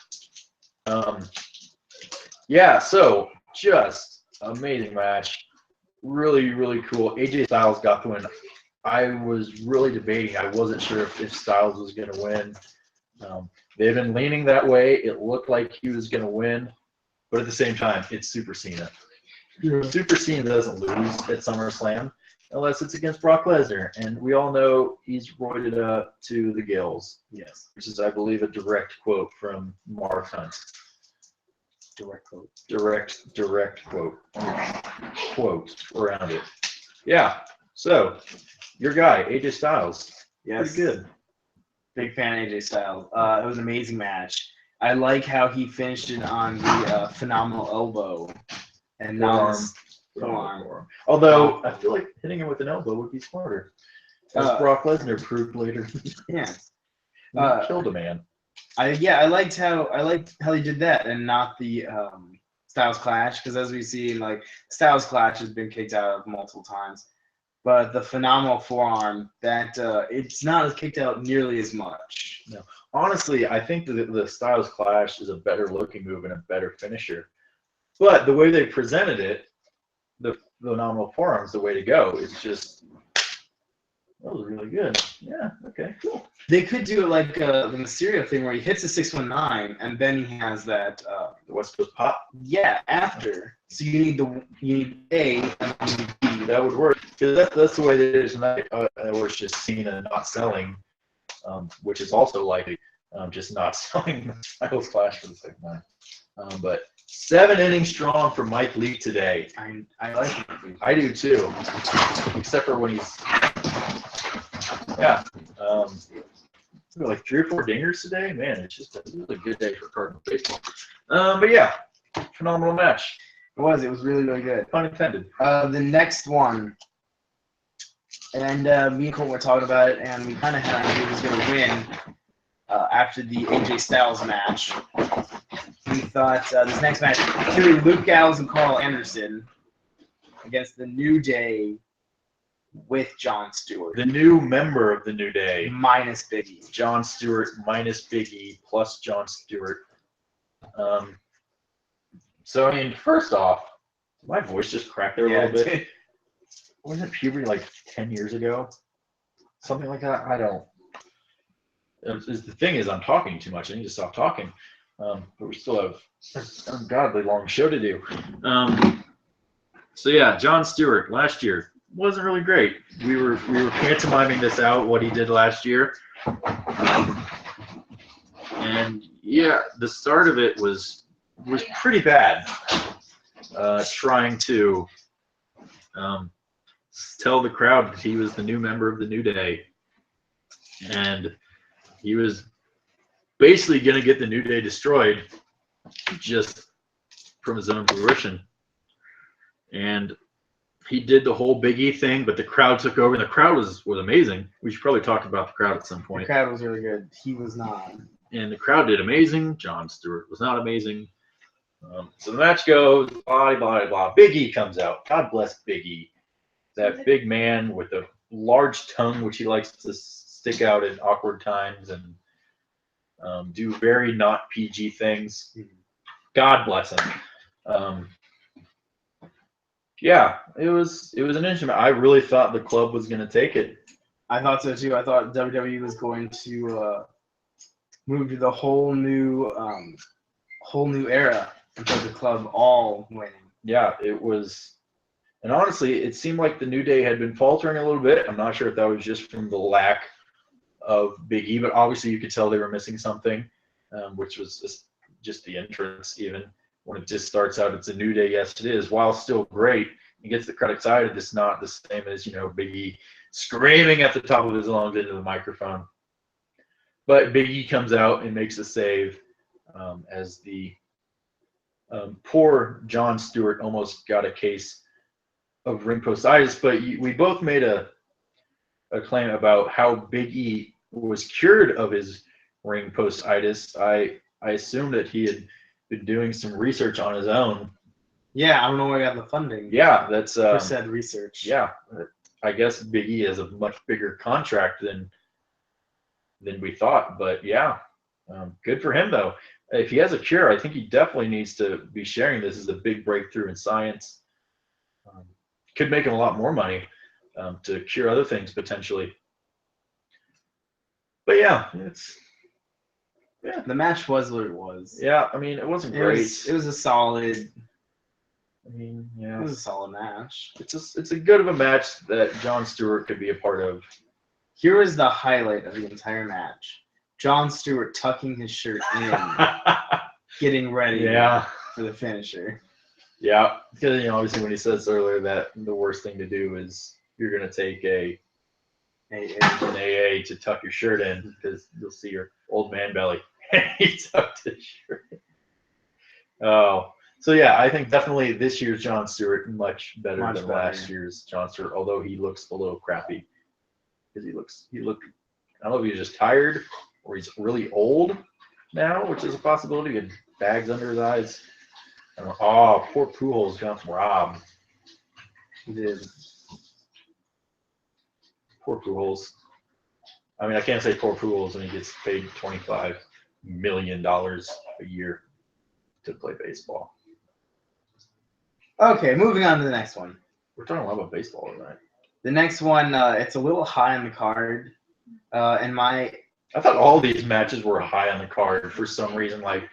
Yeah. So just amazing match. Really, really cool. AJ Styles got the win. I was really debating. I wasn't sure if Styles was going to win. They've been leaning that way. It looked like he was going to win. But at the same time, it's Super Cena. Yeah. Super Cena doesn't lose at SummerSlam unless it's against Brock Lesnar. And we all know he's roided up to the gills. Yes. Which is, I believe, a direct quote from Mark Hunt. Direct quote. Direct quote. Quote around it. Yeah. So, your guy, AJ Styles. Yes. Pretty good. Big fan of AJ Styles. It was an amazing match. I like how he finished it on the phenomenal elbow and now forearm. Although, I feel like hitting him with an elbow would be smarter. As Brock Lesnar proved later. Yeah. Killed a man. I liked how he did that and not the Styles Clash, because as we see, like, Styles Clash has been kicked out of multiple times. But the phenomenal forearm, that it's not kicked out nearly as much. No. Honestly, I think that the Styles Clash is a better looking move and a better finisher. But the way they presented it, the phenomenal forearm is the way to go. It's just, that was really good. Yeah, okay, cool. They could do it like the Mysterio thing where he hits a 619 and then he has that the West Coast pop. Yeah, after. So you need A and then you need B. That would work because that's the way it is tonight. Or it's just Cena not selling, which is also likely, just not selling the Styles Clash for the second time. But 7 innings strong for Mike Lee today. I like it. I do too, except for when he's like 3 or 4 dingers today. Man, it's just a really good day for Cardinal baseball. But yeah, phenomenal match. It was really, really good. Pun intended. The next one, and me and Cole were talking about it, and we kind of had an idea who was going to win after the AJ Styles match. We thought this next match could be Luke Gallows and Carl Anderson against the New Day with Jon Stewart. The new member of the New Day. Minus Big E. Jon Stewart minus Big E plus Jon Stewart. So, I mean, first off, my voice just cracked there a little bit. Wasn't puberty like 10 years ago? Something like that? I don't. The thing is, I'm talking too much. I need to stop talking. but we still have an ungodly long show to do. So yeah, Jon Stewart last year wasn't really great. We were pantomiming this out, what he did last year. And yeah, the start of it was pretty bad. Trying to tell the crowd that he was the new member of the New Day, and he was basically going to get the New Day destroyed just from his own fruition. And he did the whole Big E thing, but the crowd took over, and the crowd was amazing. We should probably talk about the crowd at some point. The crowd was really good. He was not. And the crowd did amazing. Jon Stewart was not amazing. So the match goes, blah, blah, blah. Big E comes out. God bless Big E. That big man with a large tongue, which he likes to stick out in awkward times and do very not PG things. God bless him. Yeah, it was an interesting. I really thought the club was going to take it. I thought so too. I thought WWE was going to move to the whole new era until the club all winning. Yeah, it was. And honestly, it seemed like the New Day had been faltering a little bit. I'm not sure if that was just from the lack of Big E, but obviously you could tell they were missing something, which was just the entrance. Even when it just starts out, it's a New Day. Yes, it is. While still great, it gets the crowd excited. It's not the same as, Big E screaming at the top of his lungs into the microphone. But Big E comes out and makes a save as the poor Jon Stewart almost got a case of ring postitis. But we both made a claim about how Big E was cured of his ring postitis. I assumed that he had been doing some research on his own. Yeah, I don't know where he got the funding. Yeah, that's for said research. Yeah, I guess Big E has a much bigger contract than we thought. But yeah, good for him though. If he has a cure, I think he definitely needs to be sharing this as a big breakthrough in science. Could make him a lot more money to cure other things potentially. But yeah, the match was what it was. Yeah, I mean, it wasn't great. It was a solid. I mean, yeah, it was a solid match. It's a good of a match that Jon Stewart could be a part of. Here was the highlight of the entire match: Jon Stewart tucking his shirt in, getting ready for the finisher. Yeah, because obviously when he says earlier that the worst thing to do is you're gonna take an AA to tuck your shirt in because you'll see your old man belly. He tucked his shirt in. Oh, so yeah, I think definitely this year's Jon Stewart much better than last year's Jon Stewart, although he looks a little crappy because he looked. I don't know if he's just tired or he's really old now, which is a possibility. He had bags under his eyes. Oh, poor Pujols got robbed. He did. Poor Pujols. I mean, I can't say poor Pujols when he gets paid $25 million a year to play baseball. Okay, moving on to the next one. We're talking a lot about baseball tonight. The next one, it's a little high on the card. I thought all these matches were high on the card for some reason. Like,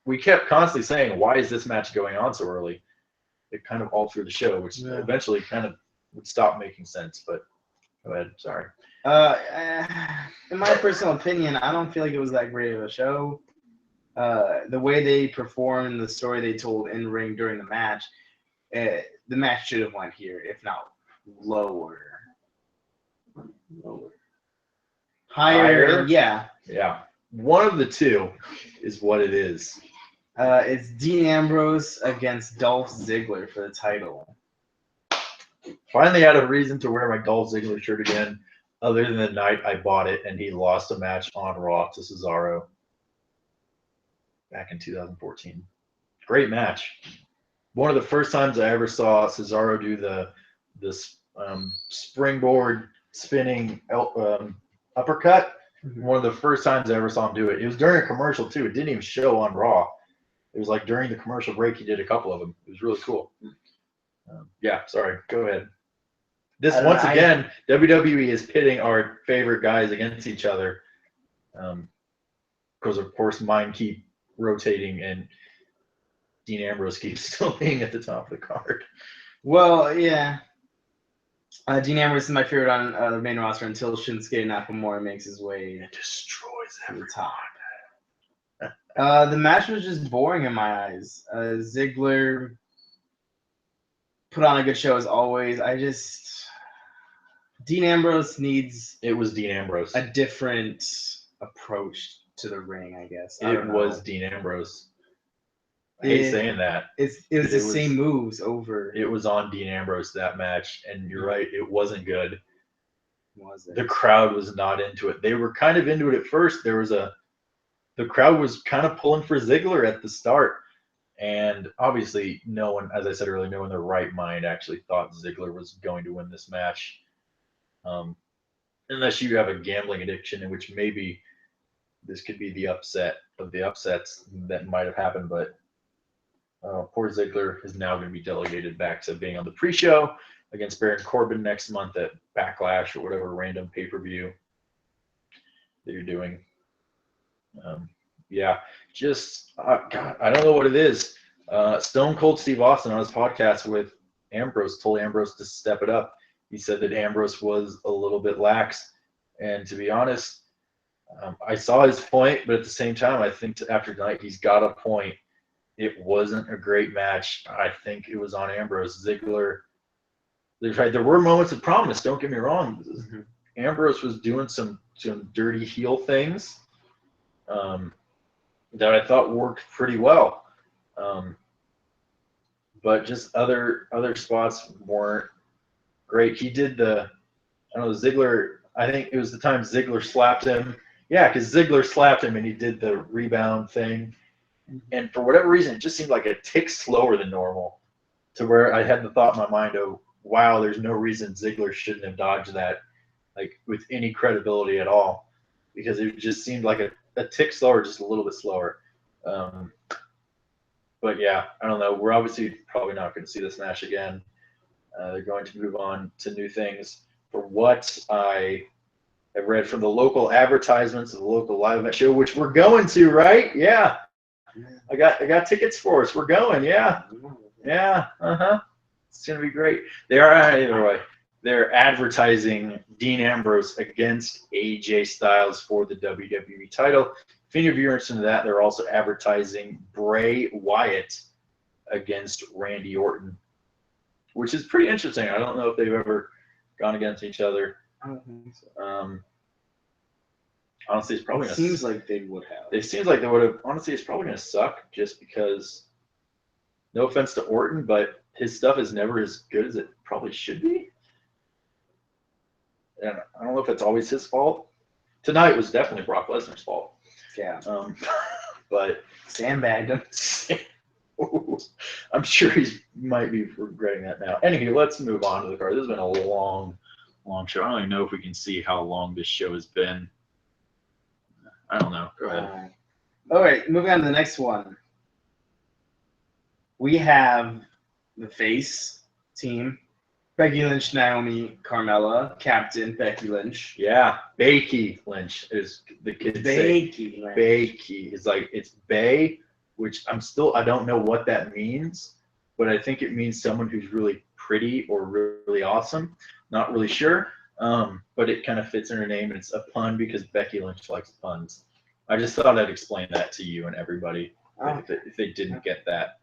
we kept constantly saying, why is this match going on so early? It kind of all through the show, which eventually kind of would stop making sense. But go ahead. Sorry. In my personal opinion, I don't feel like it was that great of a show. The way they performed, the story they told in ring during the match should have went here, if not lower. Higher. Yeah. One of the two is what it is. It's Dean Ambrose against Dolph Ziggler for the title. Finally had a reason to wear my Dolph Ziggler shirt again, other than the night I bought it and he lost a match on Raw to Cesaro back in 2014. Great match. One of the first times I ever saw Cesaro do this springboard spinning uppercut. Mm-hmm. One of the first times I ever saw him do it. It was during a commercial too. It didn't even show on Raw. It was like during the commercial break he did a couple of them. It was really cool. Sorry. Go ahead. Again, WWE is pitting our favorite guys against each other. Because of course mine keep rotating, and Dean Ambrose keeps still being at the top of the card. Well, yeah. Dean Ambrose is my favorite on the main roster until Shinsuke Nakamura makes his way It destroys to the every top. The match was just boring in my eyes. Ziggler put on a good show as always. Dean Ambrose needs It was Dean Ambrose. a different approach to the ring, I guess. It was Dean Ambrose. I hate saying that. It was the same moves over. It was on Dean Ambrose, that match, and you're right, it wasn't good. Was it? The crowd was not into it. They were kind of into it at first. The crowd was kind of pulling for Ziggler at the start. And obviously, no one, as I said earlier, no one in their right mind actually thought Ziggler was going to win this match. Unless you have a gambling addiction, in which maybe this could be the upset of the upsets that might have happened. But poor Ziggler is now going to be delegated back to being on the pre-show against Baron Corbin next month at Backlash or whatever random pay-per-view that you're doing. Yeah, just God, I don't know what it is. Stone Cold Steve Austin on his podcast with Ambrose told Ambrose to step it up. He said that Ambrose was a little bit lax, and to be honest, I saw his point, but at the same time, I think after tonight he's got a point. It wasn't a great match. I think it was on Ambrose. Ziggler, there were moments of promise. Don't get me wrong. Mm-hmm. Ambrose was doing some dirty heel things that I thought worked pretty well. But just other spots weren't great. He did Ziggler, I think it was the time Ziggler slapped him. Yeah, because Ziggler slapped him and he did the rebound thing. And for whatever reason, it just seemed like a tick slower than normal, to where I had the thought in my mind, oh, wow, there's no reason Ziggler shouldn't have dodged that, like, with any credibility at all, because it just seemed like a tick slower, just a little bit slower. But yeah, I don't know. We're obviously probably not going to see this match again. They're going to move on to new things. For what I have read from the local advertisements of the local live event show, which we're going to, right? Yeah. I got tickets for us. We're going. Yeah. It's gonna be great. Either way. They're advertising Dean Ambrose against AJ Styles for the WWE title. If any of you are interested in that, they're also advertising Bray Wyatt against Randy Orton, which is pretty interesting. I don't know if they've ever gone against each other. I don't think so. Honestly, it's probably seems like they would have. It seems like they would have. Honestly, it's probably going to suck just because, no offense to Orton, but his stuff is never as good as it probably should be. And I don't know if it's always his fault. Tonight was definitely Brock Lesnar's fault. Yeah. But sandbagged him. I'm sure he might be regretting that now. Anyway, let's move on to the card. This has been a long show. I don't even know if we can see how long this show has been. I don't know. Go ahead. All right, moving on to the next one. We have the face team. Becky Lynch, Naomi, Carmella, Captain Becky Lynch. Yeah, Becky Lynch is the kids Becky say. Lynch. Becky is like, it's Bay, which I don't know what that means, but I think it means someone who's really pretty or really awesome. Not really sure. But it kind of fits in her name, and it's a pun because Becky Lynch likes puns. I just thought I'd explain that to you and everybody if they didn't get that.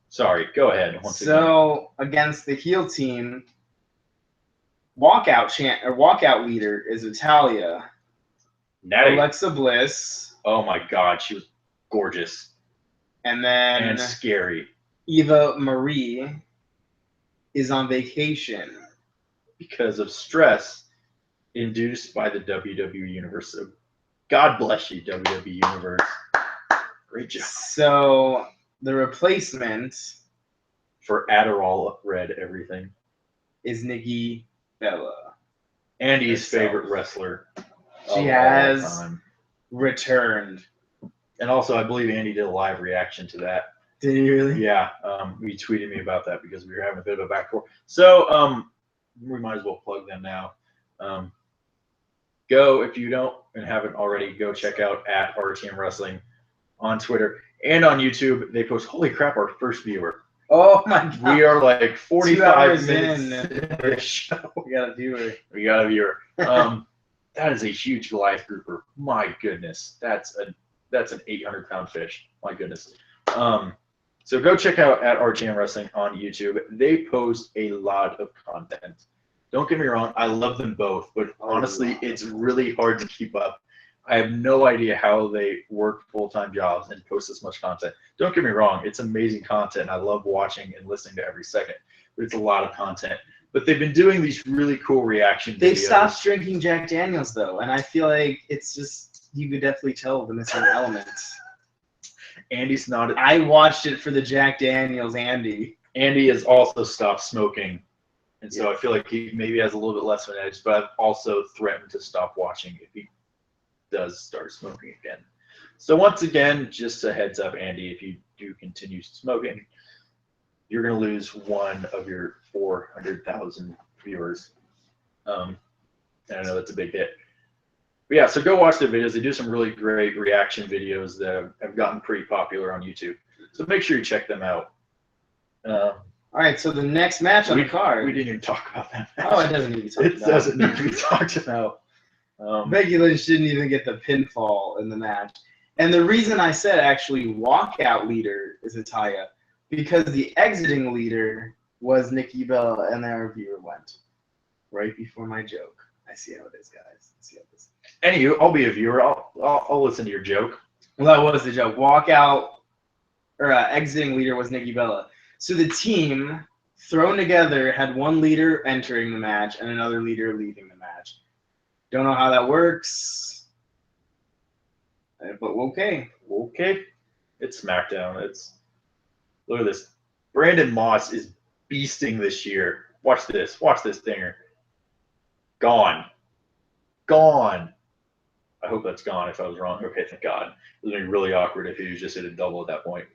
Sorry, go ahead. So against the heel team, walkout leader is Natalya. Alexa Bliss. Oh my God, she was gorgeous. And then and scary. Eva Marie is on vacation because of stress induced by the WWE Universe. So God bless you, WWE Universe. Great job. So the replacement for Adderall read everything is Nikki Bella. Andy's favorite wrestler. She has returned. And also, I believe Andy did a live reaction to that. Did he really? Yeah. He tweeted me about that because we were having a bit of a back and forth. So we might as well plug them now. Go, if you don't and haven't already, go check out at RTM Wrestling on Twitter and on YouTube. They post, holy crap, our first viewer. Oh my God. We are like 2 45 hours minutes in. into the show. We got a viewer. We got a viewer. That is a huge Goliath grouper. My goodness, that's an 800-pound fish. My goodness. So go check out at RGM Wrestling on YouTube. They post a lot of content. Don't get me wrong, I love them both, but honestly, it's really hard to keep up. I have no idea how they work full-time jobs and post this much content. Don't get me wrong, it's amazing content, and I love watching and listening to every second, but it's a lot of content. But they've been doing these really cool reaction videos. They've stopped drinking Jack Daniels, though, and I feel like it's just, you could definitely tell the missing elements. Andy's not. I watched it for the Jack Daniels, Andy. Andy has also stopped smoking, and so I feel like he maybe has a little bit less of an edge, but I've also threatened to stop watching if he does start smoking again. So once again, just a heads up, Andy, if you do continue smoking, you're going to lose one of your 400,000 viewers. And I know that's a big hit. But yeah, so go watch the videos. They do some really great reaction videos that have gotten pretty popular on YouTube. So make sure you check them out. All right, so the next match on the card. We didn't even talk about that match. Oh, it doesn't need to be talked about. It doesn't need to be talked about. Becky Lynch didn't even get the pinfall in the match. And the reason I said actually walkout leader is Ataya, because the exiting leader was Nikki Bella, and their viewer went right before my joke. I see how it is, guys. I see how it is. Anywho, I'll be a viewer. I'll listen to your joke. Well, that was the joke. Walkout or exiting leader was Nikki Bella. So the team thrown together had one leader entering the match and another leader leaving the match. Don't know how that works, but okay. Okay. It's SmackDown. Look at this. Brandon Moss is beasting this year. Watch this. Watch this dinger. Gone. I hope that's gone if I was wrong. Okay, thank God. It was going to be really awkward if he was just hit a double at that point.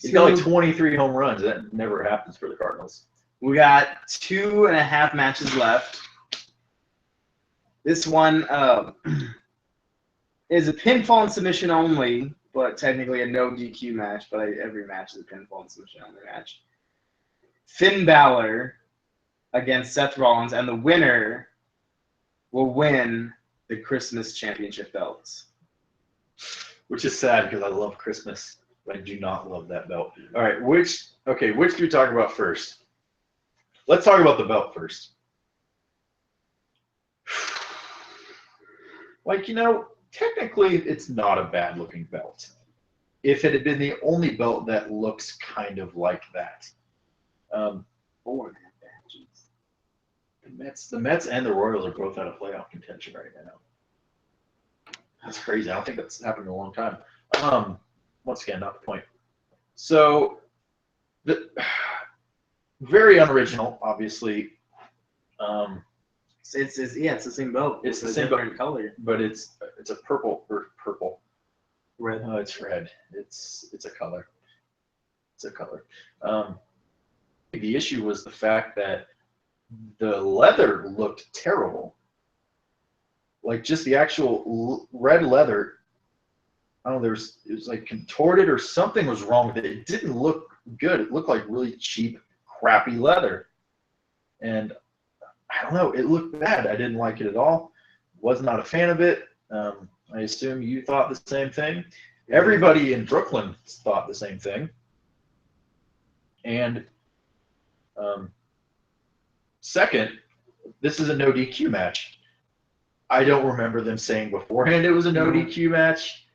He's got like 23 home runs. That never happens for the Cardinals. We got 2.5 matches left. This one is a pinfall and submission only, but technically a no DQ match. But every match is a pinfall and submission only match. Finn Balor against Seth Rollins, and the winner will win the Christmas Championship belts. Which is sad because I love Christmas. I do not love that belt. All right, which do we talk about first? Let's talk about the belt first. Like, technically it's not a bad looking belt. If it had been the only belt that looks kind of like that. The Mets and the Royals are both out of playoff contention right now. That's crazy. I don't think that's happened in a long time. Once again, not the point. So, very unoriginal, obviously. It's the same belt. It's the a same different color, but it's a purple. Red. Oh, it's red. It's a color. It's a color. The issue was the fact that the leather looked terrible. Like just the actual red leather. I don't know. It was like contorted or something was wrong with it. It didn't look good. It looked like really cheap, crappy leather. And I don't know. It looked bad. I didn't like it at all. Was not a fan of it. I assume you thought the same thing. Everybody in Brooklyn thought the same thing. And second, this is a no DQ match. I don't remember them saying beforehand it was a no DQ match.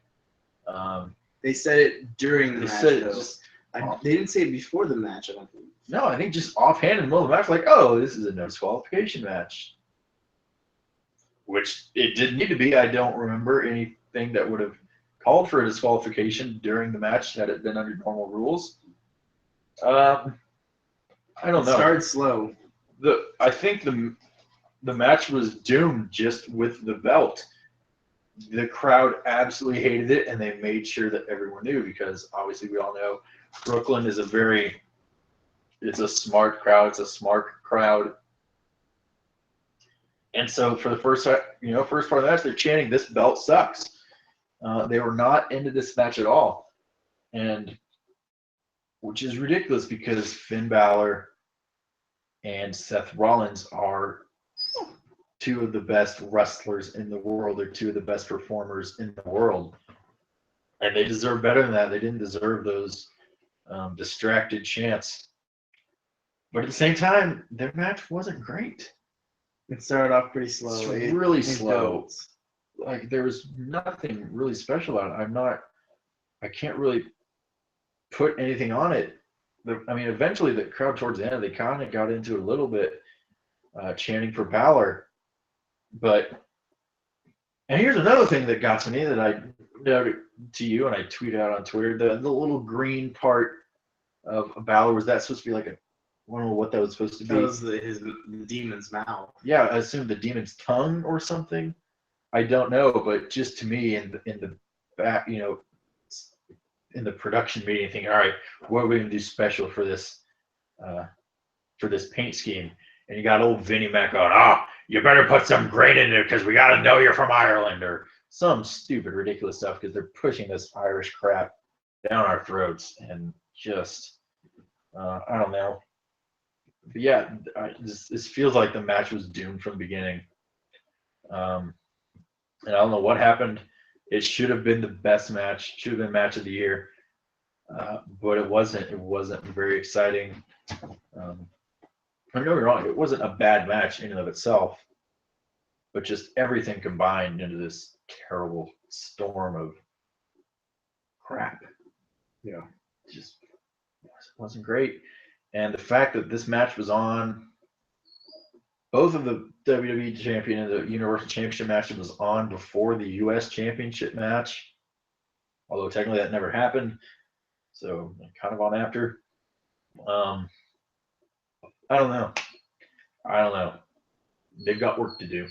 They said it during the match. They didn't say it before the match, I don't think. No, I think just offhand in the middle of the match, like, oh, this is a no disqualification match. Which it didn't need to be. I don't remember anything that would have called for a disqualification during the match had it been under normal rules. I don't know. It started slow. I think the match was doomed just with the belt. The crowd absolutely hated it, and they made sure that everyone knew because obviously we all know Brooklyn is it's a smart crowd. It's a smart crowd. And so for the first part of the match, they're chanting, "This belt sucks." They were not into this match at all, and which is ridiculous because Finn Balor and Seth Rollins are two of the best wrestlers in the world. They're two of the best performers in the world, and they deserve better than that. They didn't deserve those distracted chants. But at the same time, their match wasn't great. It started off pretty slow. It's really It slow. built. Like there was nothing really special about it. I can't really put anything on it. I mean, eventually the crowd towards the end, they kind of got into it a little bit, chanting for Balor. But, and here's another thing that got to me that I noted to you and I tweeted out on Twitter. The little green part of Balor, was that supposed to be like a, I don't know what that was supposed to be. That was the demon's mouth. Yeah, I assume the demon's tongue or something. I don't know, but just to me in the back, in the production meeting, thinking, all right, what are we gonna do special for this paint scheme? And you got old Vinnie Mac going, you better put some green in there because we gotta know you're from Ireland, or some stupid, ridiculous stuff because they're pushing this Irish crap down our throats, and just I don't know. But yeah, this feels like the match was doomed from the beginning. And I don't know what happened. It should have been the best match. Should have been match of the year, but it wasn't. It wasn't very exciting. Don't get me wrong. It wasn't a bad match in and of itself, but just everything combined into this terrible storm of crap. Yeah. It just wasn't great. And the fact that this match was on, both of the WWE Champion and the Universal Championship match was on before the US Championship match, although technically that never happened, so kind of on after. I don't know. They've got work to do.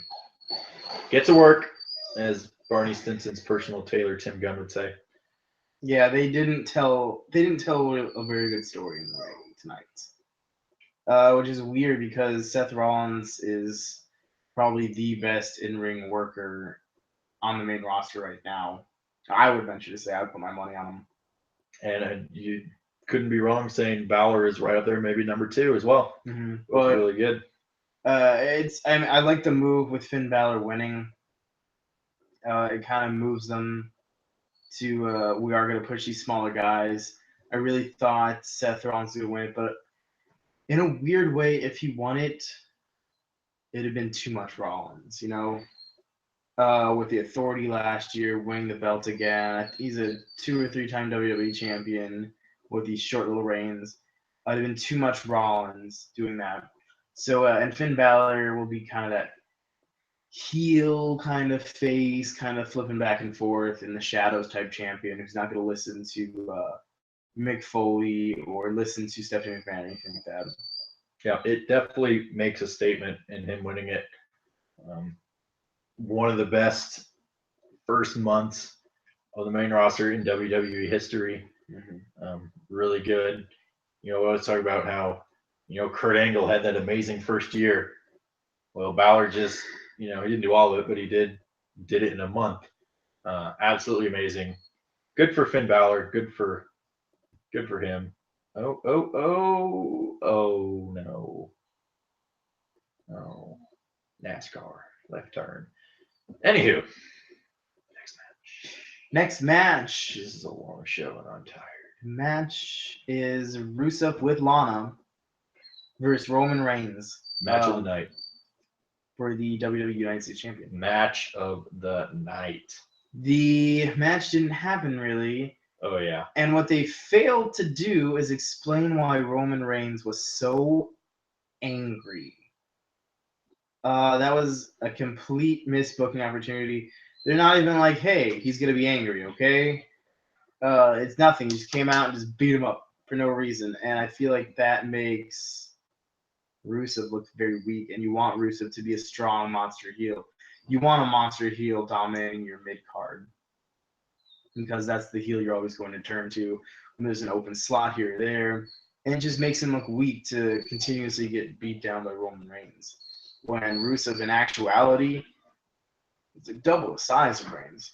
Get to work, as Barney Stinson's personal tailor Tim Gunn would say. Yeah, they didn't tell a very good story in the ring tonight, which is weird because Seth Rollins is probably the best in-ring worker on the main roster right now. I would venture to say I would put my money on him. And you couldn't be wrong saying Balor is right up there, maybe number 2 as well. Mm-hmm. But really good. I like the move with Finn Balor winning. It kind of moves them to we are going to push these smaller guys. I really thought Seth Rollins would win it, but in a weird way, if he won it, it'd have been too much Rollins, with the Authority last year, winning the belt again. He's a 2 or 3 time WWE champion with these short little reigns. It'd have been too much Rollins doing that. So, and Finn Balor will be kind of that heel kind of face, kind of flipping back and forth in the shadows type champion who's not going to listen to Mick Foley or listen to Stephanie McMahon or anything like that. Yeah, it definitely makes a statement in him winning it. One of the best first months of the main roster in WWE history. Mm-hmm. Really good. I was talking about how, Kurt Angle had that amazing first year. Well, Balor just, he didn't do all of it, but he did it in a month. Absolutely amazing. Good for Finn Balor. Good for him. Oh no. Oh, NASCAR left turn. Anywho, Next match. This is a long show and I'm tired. Match is Rusev with Lana versus Roman Reigns. Match of the night. For the WWE United States Champion. Match of the night. The match didn't happen really. Oh yeah. And what they failed to do is explain why Roman Reigns was so angry. That was a complete misbooking opportunity. They're not even like, hey, he's going to be angry, okay? It's nothing. He just came out and just beat him up for no reason. And I feel like that makes Rusev look very weak. And you want Rusev to be a strong monster heel. You want a monster heel dominating your mid-card. Because that's the heel you're always going to turn to when there's an open slot here or there. And it just makes him look weak to continuously get beat down by Roman Reigns. When Rusev, in actuality, it's like double the size of Reigns.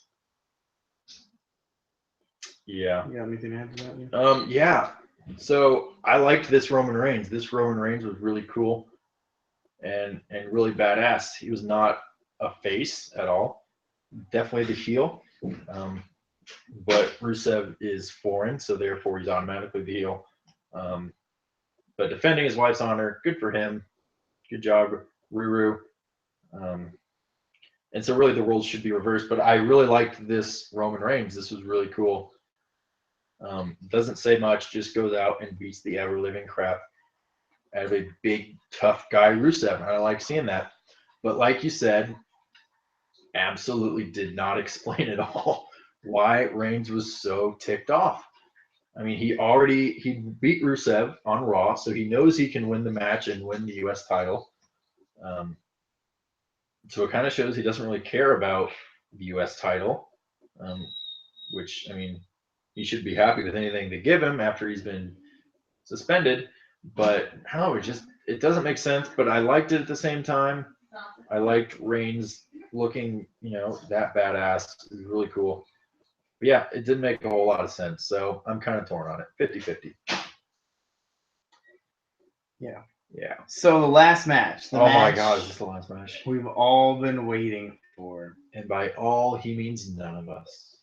Yeah. You got anything to add to that? Yeah. So I liked this Roman Reigns. This Roman Reigns was really cool and really badass. He was not a face at all. Definitely the heel. But Rusev is foreign, so therefore he's automatically the heel. But defending his wife's honor, good for him. Good job, Ruru. And so really the roles should be reversed. But I really liked this Roman Reigns. This was really cool. Doesn't say much, just goes out and beats the ever living crap out of a big tough guy Rusev. And I like seeing that. But like you said, absolutely did not explain at all why Reigns was so ticked off. I mean, he beat Rusev on Raw, so he knows he can win the match and win the U.S. title. So it kind of shows he doesn't really care about the U.S. title, which, I mean, he should be happy with anything they give him after he's been suspended. But I don't know, it doesn't make sense, but I liked it at the same time. I liked Reigns looking, that badass. It was really cool. But yeah, it didn't make a whole lot of sense. So I'm kind of torn on it. 50-50. Yeah. Yeah. So the last match. My God, is this the last match? We've all been waiting for. And by all, he means none of us.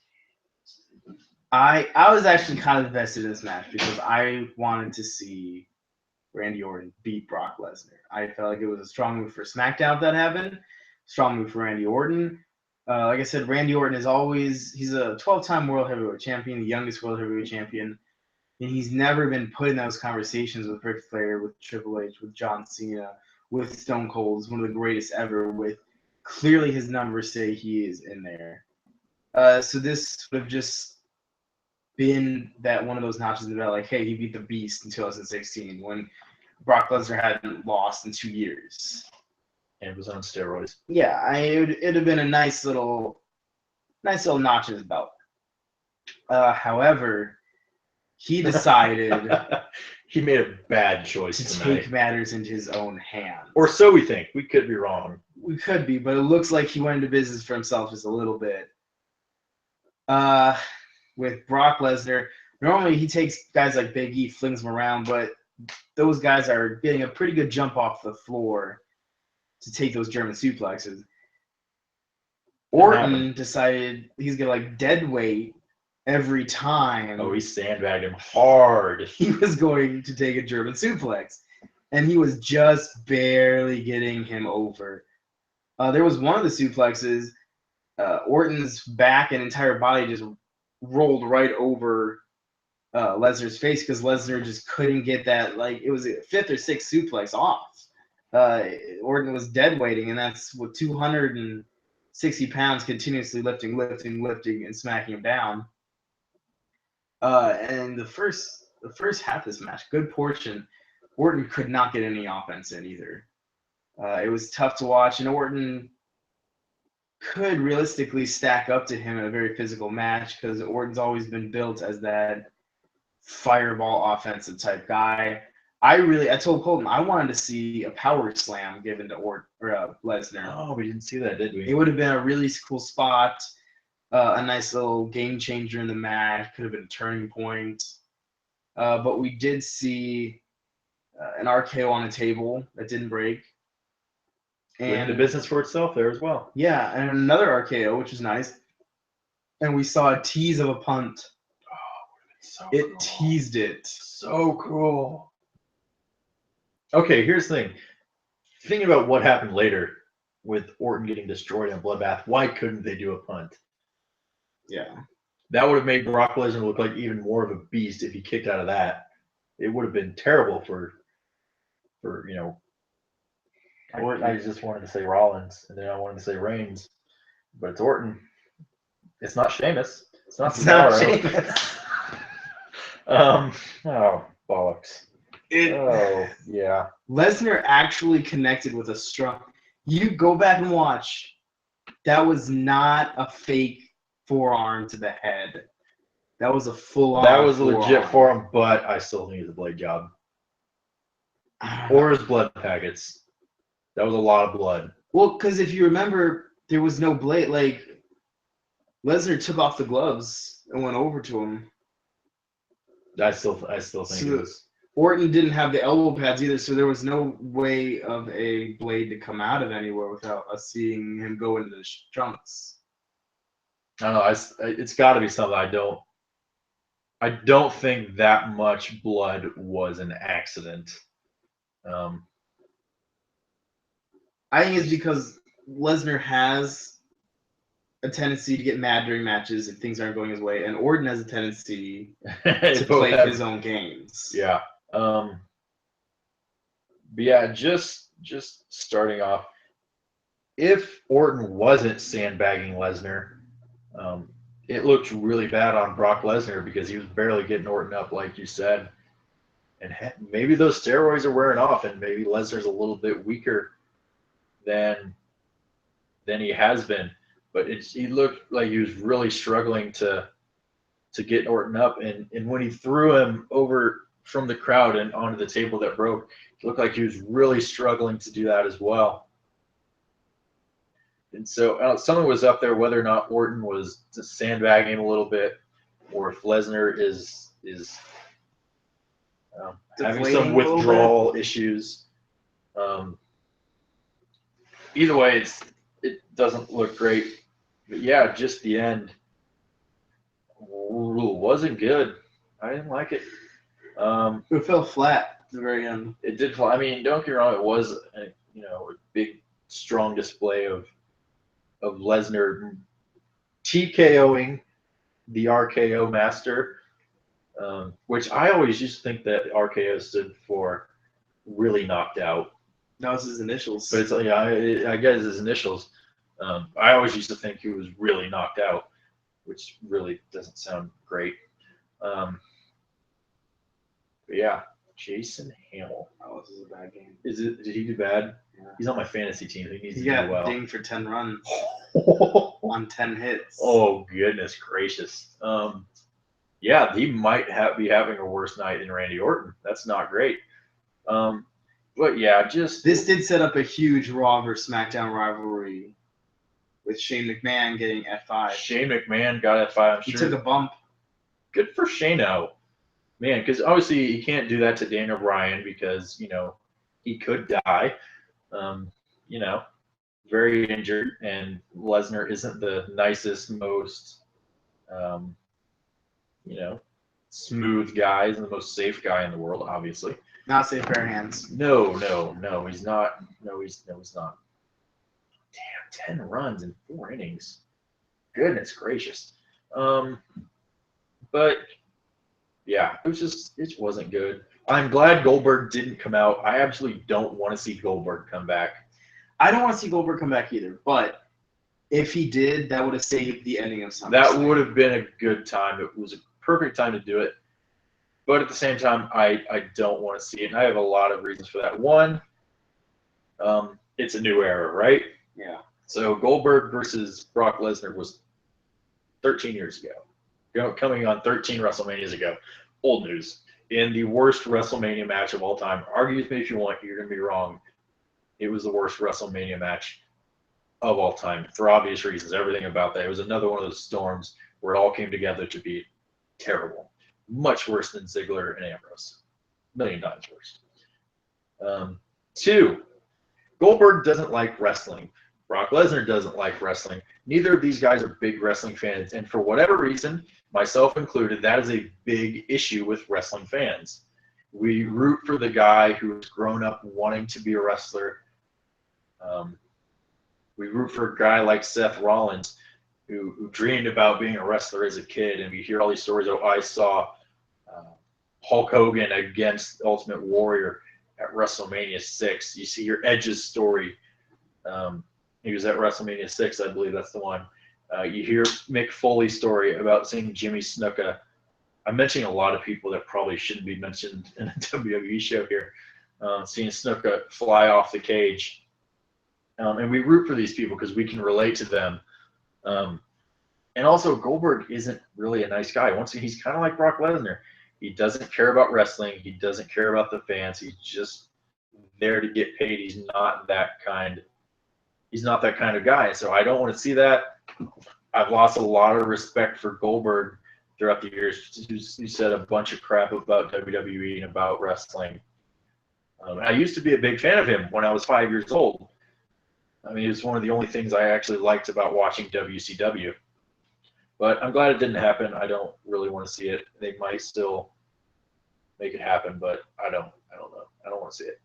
I was actually kind of invested in this match because I wanted to see Randy Orton beat Brock Lesnar. I felt like it was a strong move for SmackDown if that happened. Strong move for Randy Orton. Like I said, Randy Orton he's a 12-time World Heavyweight Champion, the youngest World Heavyweight Champion. And he's never been put in those conversations with Ric Flair, with Triple H, with John Cena, with Stone Cold. He's one of the greatest ever, with clearly his numbers say he is in there. So this would have just been that one of those notches in the belt, like, hey, he beat the Beast in 2016 when Brock Lesnar hadn't lost in 2 years. And was on steroids. Yeah, it'd have been a nice little notch in his belt. However, he decided he made a bad choice to tonight. take matters into his own hands. Or so we think. We could be wrong. We could be, but it looks like he went into business for himself just a little bit. With Brock Lesnar, normally he takes guys like Big E, flings them around, but those guys are getting a pretty good jump off the floor to take those German suplexes. Orton decided he's going to like dead weight every time. Oh, he sandbagged him hard. He was going to take a German suplex, and he was just barely getting him over. There was one of the suplexes, Orton's back and entire body just rolled right over Lesnar's face because Lesnar just couldn't get that, like, it was a 5th or 6th suplex off. Orton was dead weighting, and that's with 260 pounds continuously lifting, and smacking him down. And the first half of this match, good portion, Orton could not get any offense in either. It was tough to watch, and Orton could realistically stack up to him in a very physical match because Orton's always been built as that fireball offensive type guy. I told Colton I wanted to see a power slam given to Lesnar. Oh, we didn't see that, did we? It would have been a really cool spot, a nice little game changer in the match. Could have been a turning point. But we did see an RKO on a table that didn't break. And the business for itself there as well. Yeah, and another RKO, which is nice. And we saw a tease of a punt. So it cool. Teased it. So cool. Okay, here's the thing. Thinking about what happened later with Orton getting destroyed in a bloodbath, why couldn't they do a punt? Yeah. That would have made Brock Lesnar look like even more of a beast if he kicked out of that. It would have been terrible for Orton. I just wanted to say Rollins, and then I wanted to say Reigns, but it's Orton. It's not Sheamus. It's not Sheamus. Oh, bollocks. Yeah. Lesnar actually connected with a strong. You go back and watch. That was not a fake forearm to the head. That was a full-on. That was a legit forearm, but I still think it's a blade job. Or his blood packets. That was a lot of blood. Well, because if you remember, there was no blade. Like, Lesnar took off the gloves and went over to him. I still think it was. Orton didn't have the elbow pads either, so there was no way of a blade to come out of anywhere without us seeing him go into the trunks. I don't know. It's got to be something I don't think that much blood was an accident. I think it's because Lesnar has a tendency to get mad during matches if things aren't going his way, and Orton has a tendency to play his own games. Yeah. But yeah, just starting off, if Orton wasn't sandbagging Lesnar, it looked really bad on Brock Lesnar because he was barely getting Orton up, like you said. And maybe those steroids are wearing off, and maybe Lesnar's a little bit weaker than he has been. But he looked like he was really struggling to get Orton up. And when he threw him over from the crowd and onto the table that broke, it looked like he was really struggling to do that as well. And so someone was up there whether or not Orton was just sandbagging a little bit, or if Lesnar is having some withdrawal issues. Either way, it doesn't look great. But yeah, just the end wasn't good. I didn't like it. It fell flat at the very end. It did. I mean, don't get me wrong. It was a big, strong display of Lesnar TKOing the RKO master, which I always used to think that RKO stood for really knocked out. That was his initials. But it's I guess his initials. I always used to think he was really knocked out, which really doesn't sound great. But yeah, Jason Hamill. Oh, this is a bad game. Did he do bad? Yeah. He's on my fantasy team. He needs to got do well. dinged for 10 runs on 10 hits. Oh, goodness gracious. Yeah, he might be having a worse night than Randy Orton. That's not great. But yeah, this did set up a huge Raw versus SmackDown rivalry with Shane McMahon getting F5. Shane McMahon got F5. I'm He sure. took a bump. Good for Shane-O. Man, because obviously you can't do that to Daniel Bryan because, he could die. Very injured, and Lesnar isn't the nicest, most, smooth guy. He's the most safe guy in the world, obviously. Not safe pair of hands. No, he's not. No, he's not. Damn, 10 runs in 4 innings. Goodness gracious. But yeah, it wasn't good. I'm glad Goldberg didn't come out. I absolutely don't want to see Goldberg come back. I don't want to see Goldberg come back either, but if he did, that would have saved the ending of SummerSlam. That would have been a good time. It was a perfect time to do it. But at the same time, I don't want to see it. And I have a lot of reasons for that. One, it's a new era, right? Yeah. So Goldberg versus Brock Lesnar was 13 years ago. Coming on 13 WrestleManias ago. Old news. In the worst WrestleMania match of all time. Argue with me if you want. You're going to be wrong. It was the worst WrestleMania match of all time for obvious reasons. Everything about that. It was another one of those storms where it all came together to be terrible. Much worse than Ziggler and Ambrose. $1 million worse. 2, Goldberg doesn't like wrestling. Brock Lesnar doesn't like wrestling. Neither of these guys are big wrestling fans. And for whatever reason, myself included, that is a big issue with wrestling fans. We root for the guy who's grown up wanting to be a wrestler. We root for a guy like Seth Rollins, who dreamed about being a wrestler as a kid. And we hear all these stories. Oh, I saw Hulk Hogan against Ultimate Warrior at WrestleMania 6. You see your Edge's story. He was at WrestleMania 6, I believe that's the one. You hear Mick Foley's story about seeing Jimmy Snuka. I'm mentioning a lot of people that probably shouldn't be mentioned in a WWE show here. Seeing Snuka fly off the cage. And we root for these people because we can relate to them. And also, Goldberg isn't really a nice guy. Once again, he's kind of like Brock Lesnar. He doesn't care about wrestling. He doesn't care about the fans. He's just there to get paid. He's not that kind of guy. So I don't want to see that. I've lost a lot of respect for Goldberg throughout the years who said a bunch of crap about WWE and about wrestling. I used to be a big fan of him when I was 5 years old. I mean, it was one of the only things I actually liked about watching WCW. But I'm glad it didn't happen. I don't really want to see it. They might still make it happen, but I don't know. I don't want to see it.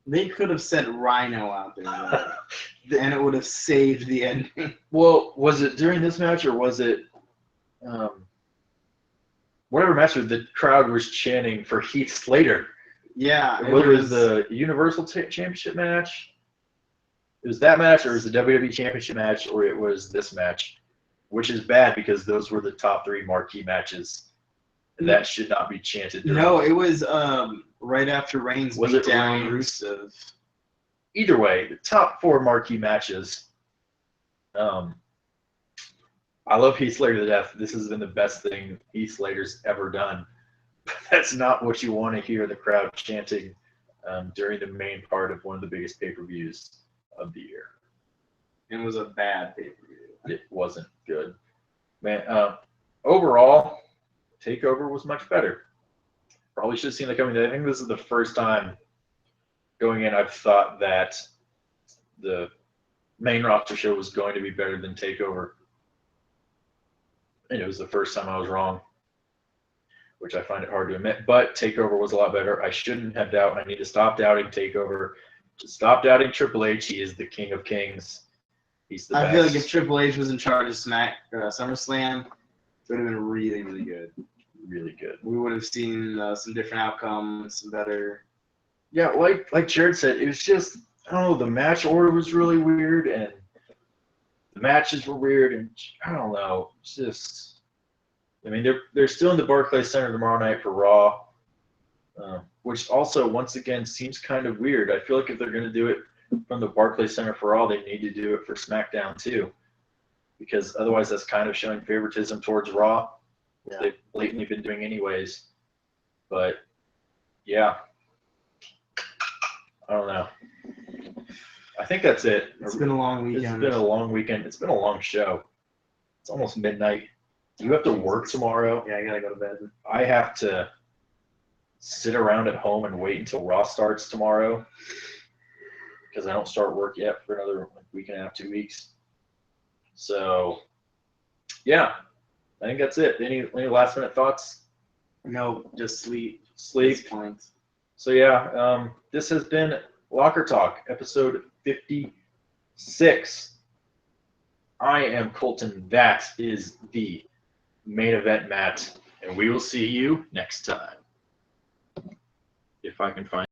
They could have sent Rhino out there, and it would have saved the ending. Well, was it during this match or was it whatever match the crowd was chanting for Heath Slater? Yeah. Whether it was the Universal Championship match, it was that match, or it was the WWE Championship match, or it was this match, which is bad because those were the top 3 marquee matches. That should not be chanted. No, it was right after Reigns Was beat it down Reigns? Rusev. Either way, the top 4 marquee matches. I love Heath Slater to death. This has been the best thing Heath Slater's ever done. But that's not what you want to hear the crowd chanting during the main part of one of the biggest pay-per-views of the year. It was a bad pay-per-view. It wasn't good. Man, overall, TakeOver was much better. Probably should have seen that coming. I think this is the first time going in I've thought that the main roster show was going to be better than TakeOver. And it was the first time I was wrong, which I find it hard to admit. But TakeOver was a lot better. I shouldn't have doubt. I need to stop doubting TakeOver. Just stop doubting Triple H. He is the king of kings. He's the best. I feel like if Triple H was in charge of SummerSlam, it would have been really, really good. Really good. We would have seen some different outcomes, some better. Yeah, like Jared said, it was just, I don't know, the match order was really weird, and the matches were weird, and I don't know. It's just, I mean, they're still in the Barclays Center tomorrow night for Raw, which also, once again, seems kind of weird. I feel like if they're going to do it from the Barclays Center for Raw, they need to do it for SmackDown too, because otherwise that's kind of showing favoritism towards Raw. Yeah. They've blatantly been doing anyways. But, yeah. I don't know. I think that's it. It's been a long weekend. It's been a long weekend. It's been a long show. It's almost midnight. You have to work tomorrow. Yeah, I gotta go to bed. I have to sit around at home and wait until Raw starts tomorrow because I don't start work yet for another week and a half, 2 weeks. So, yeah. I think that's it. Any last minute thoughts? No, just sleep. Sleep. So yeah, this has been Locker Talk, episode 56. I am Colton. That is the main event Matt, and we will see you next time. If I can find